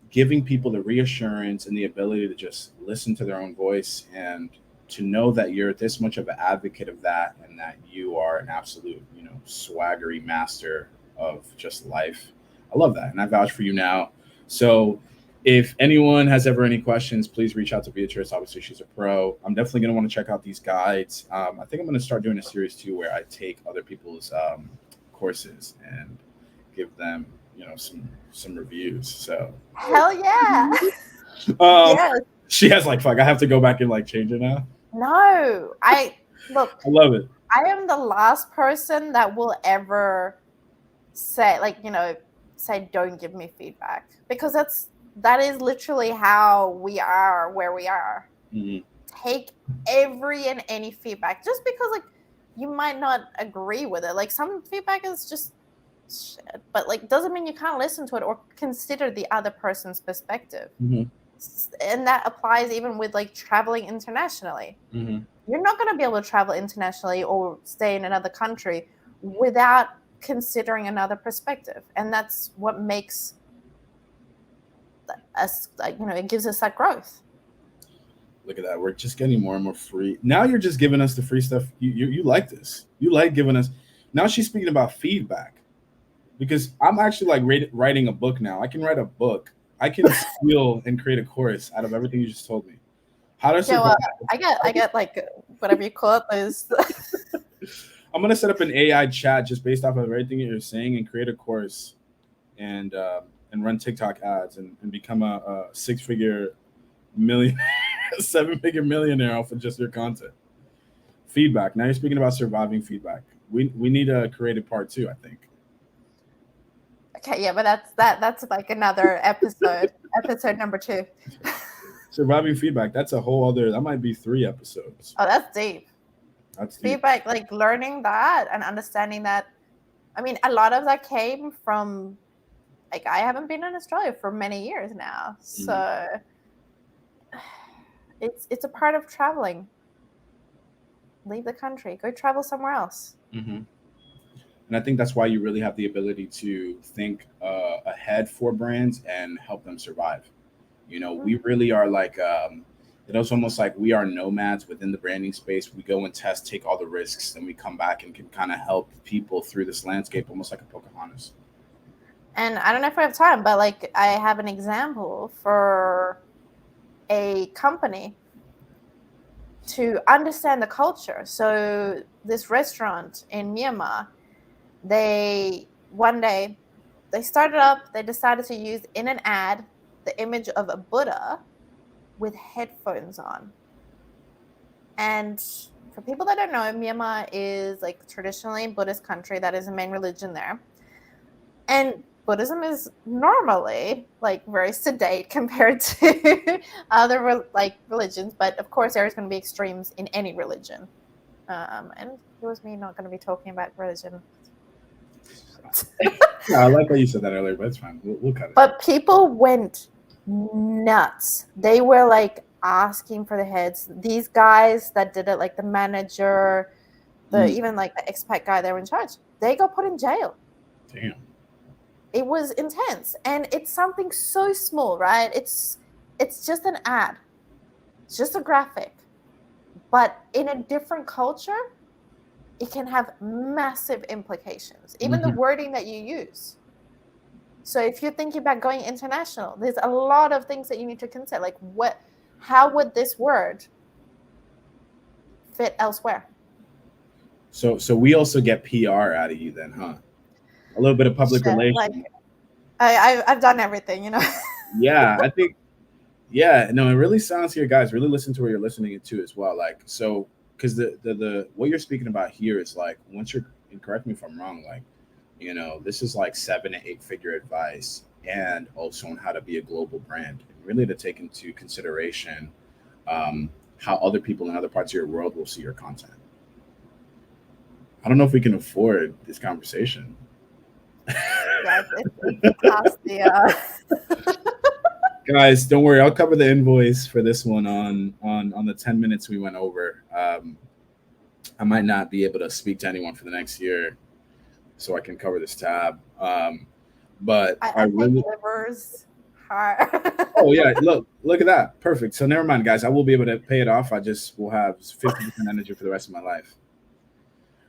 giving people the reassurance and the ability to just listen to their own voice, and to know that you're this much of an advocate of that, and that you are an absolute, swaggery master of just life. I love that, and I vouch for you now. So if anyone has ever any questions, please reach out to Beatrice. Obviously, she's a pro. I'm definitely going to want to check out these guides. I think I'm going to start doing a series too, where I take other people's courses and give them, some reviews. So hell yeah. yes. She has like, fuck, I have to go back and like change it now. No, I love it. I am the last person that will ever say say don't give me feedback, because that is literally how we are where we are. Mm-hmm. Take every and any feedback, just because like you might not agree with it. Like, some feedback is just shit, but like doesn't mean you can't listen to it or consider the other person's perspective. Mm-hmm. And that applies even with like traveling internationally. Mm-hmm. You're not going to be able to travel internationally or stay in another country without considering another perspective, and that's what makes us, like, it gives us that growth. Look at that. We're just getting more and more free. Now you're just giving us the free stuff. You like this. You like giving us. Now she's speaking about feedback, because I'm actually like writing a book now. I can write a book. I can steal and create a course out of everything you just told me. How to survive. I get like whatever you call it, those. I'm gonna set up an AI chat just based off of everything you're saying, and create a course, and run TikTok ads, and become a six-figure million, seven-figure millionaire off of just your content. Feedback. Now you're speaking about surviving feedback. We need a creative part 2, I think. Okay, yeah, but that's like another episode, episode number 2. Surviving feedback. That's a whole other. That might be 3 episodes. Oh, that's deep. That's deep. Feedback, like learning that and understanding that. I mean, a lot of that came from, like, I haven't been in Australia for many years now, so it's a part of traveling. Leave the country, go travel somewhere else. And I think that's why you really have the ability to think ahead for brands and help them survive. We really are like, it's almost like we are nomads within the branding space. We go and test, take all the risks, and we come back and can kind of help people through this landscape, almost like a Pocahontas. And I don't know if I have time, but like, I have an example for a company to understand the culture. So this restaurant in Myanmar, one day they started up, they decided to use in an ad the image of a Buddha with headphones on. And for people that don't know, Myanmar is like traditionally a Buddhist country. That is the main religion there. And Buddhism is normally like very sedate compared to other like religions, but of course there's going to be extremes in any religion. And it was me not going to be talking about religion. Yeah, I like how you said that earlier, but it's fine. We'll cut it. But people went nuts. They were like asking for the heads. These guys that did it, like the manager, even like the expat guy, they were in charge. They got put in jail. Damn. It was intense, and it's something so small, right? It's just an ad, it's just a graphic, but in a different culture, it can have massive implications. Even the wording that you use. So if you're thinking about going international, there's a lot of things that you need to consider. Like, how would this word fit elsewhere? So we also get PR out of you then, huh? A little bit of public relations. Like, I've done everything, Yeah, I think. Yeah, no, it really sounds here, guys. Really listen to where you're listening to as well. Like, so, because the what you're speaking about here is like, once you're, and correct me if I'm wrong, like, this is like 7 to 8 figure advice, and also on how to be a global brand, and really to take into consideration how other people in other parts of your world will see your content. I don't know if we can afford this conversation. Yeah, it's past the. Guys, don't worry. I'll cover the invoice for this one on the 10 minutes we went over. I might not be able to speak to anyone for the next year, so I can cover this tab. But I really livers hard. Oh yeah, look at that. Perfect. So never mind, guys. I will be able to pay it off. I just will have 50% energy for the rest of my life.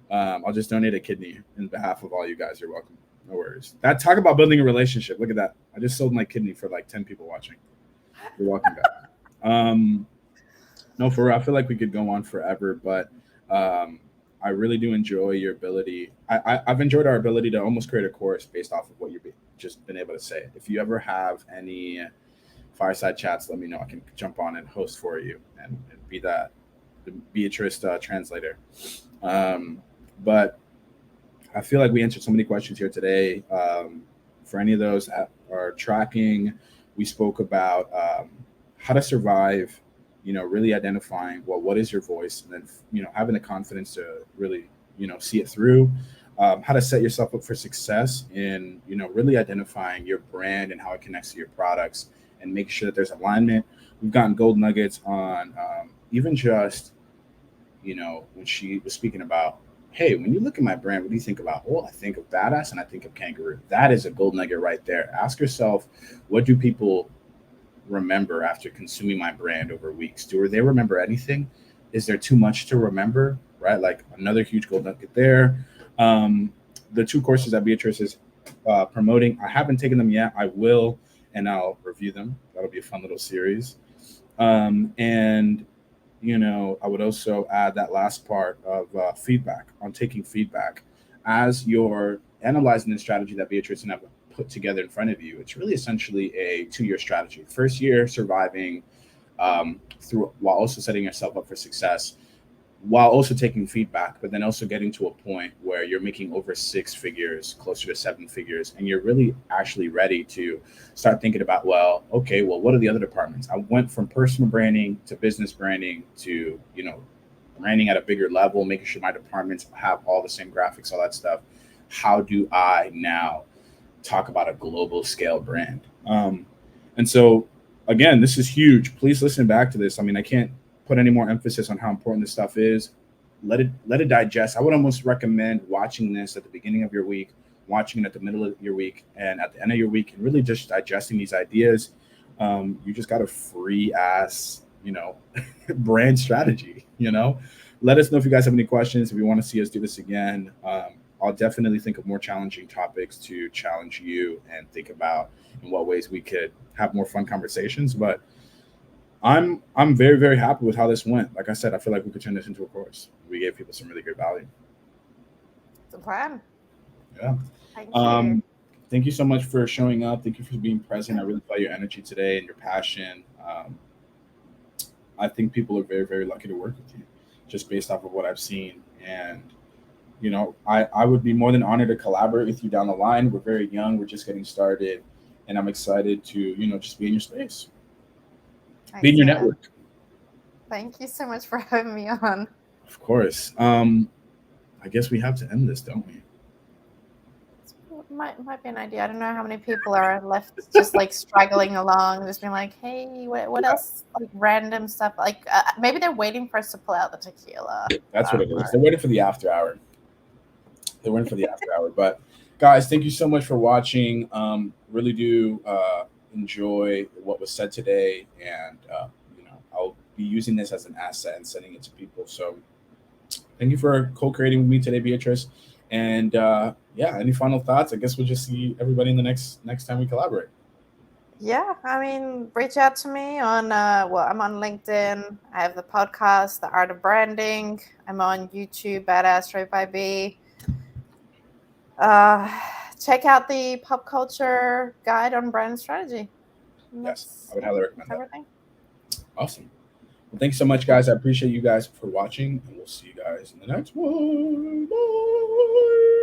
I'll just donate a kidney in behalf of all you guys. You're welcome. No worries. Talk about building a relationship. Look at that. I just sold my kidney for like 10 people watching. You're welcome, guys. No, for real, I feel like we could go on forever, but I really do enjoy your ability. I've enjoyed our ability to almost create a course based off of what you've just been able to say. If you ever have any fireside chats, let me know. I can jump on and host for you and be the Beatrice translator. But I feel like we answered so many questions here today. For any of those that are tracking, we spoke about how to survive, really identifying, well, what is your voice? And then, having the confidence to really, see it through. How to set yourself up for success in, really identifying your brand and how it connects to your products and make sure that there's alignment. We've gotten gold nuggets on even just, when she was speaking about, hey, when you look at my brand, what do you think about? Well, I think of badass and I think of kangaroo. That is a gold nugget right there. Ask yourself, what do people remember after consuming my brand over weeks? Do they remember anything? Is there too much to remember? Right? Like another huge gold nugget there. The 2 courses that Beatrice is promoting, I haven't taken them yet. I will, and I'll review them. That'll be a fun little series. And I would also add that last part of feedback, on taking feedback. As you're analyzing the strategy that Beatrice and I have put together in front of you, it's really essentially a 2-year strategy. First year, surviving through while also setting yourself up for success. while also taking feedback, but then also getting to a point where you're making over 6 figures, closer to 7 figures, and you're really actually ready to start thinking about, well, okay, well, what are the other departments? I went from personal branding to business branding to, branding at a bigger level, making sure my departments have all the same graphics, all that stuff. How do I now talk about a global scale brand? And so, again, this is huge. Please listen back to this. I mean, I can't put any more emphasis on how important this stuff is. Let it digest. I would almost recommend watching this at the beginning of your week, watching it at the middle of your week, and at the end of your week, and really just digesting these ideas. You just got a free ass, brand strategy. Let us know if you guys have any questions. If you want to see us do this again, I'll definitely think of more challenging topics to challenge you and think about in what ways we could have more fun conversations. But I'm very, very happy with how this went. Like I said, I feel like we could turn this into a course. We gave people some really good value. It's a plan. Yeah. Thank you. Thank you so much for showing up. Thank you for being present. I really felt your energy today and your passion. I think people are very, very lucky to work with you, just based off of what I've seen. And I would be more than honored to collaborate with you down the line. We're very young. We're just getting started, and I'm excited to just be in your space, be in your network. Thank you so much for having me on. Of course. I guess we have to end this, don't we? Might be an idea. I don't know how many people are left just like straggling along, just being like, hey, what else? Like random stuff. Like maybe they're waiting for us to pull out the tequila. That's what it is. They're waiting for the after hour. But guys, thank you so much for watching. Really do enjoy what was said today, and I'll be using this as an asset and sending it to people. So thank you for co-creating with me today, Beatrice. And any final thoughts? I guess we'll just see everybody in the next time we collaborate. Yeah, I mean, reach out to me on I'm on LinkedIn. I have the podcast, The Art of Branding. I'm on YouTube, Badass Straight by B. Check out the Pop Culture Guide on Brand Strategy. Yes, I would highly recommend everything. That. Awesome. Well, thanks so much, guys. I appreciate you guys for watching, and we'll see you guys in the next one. Bye.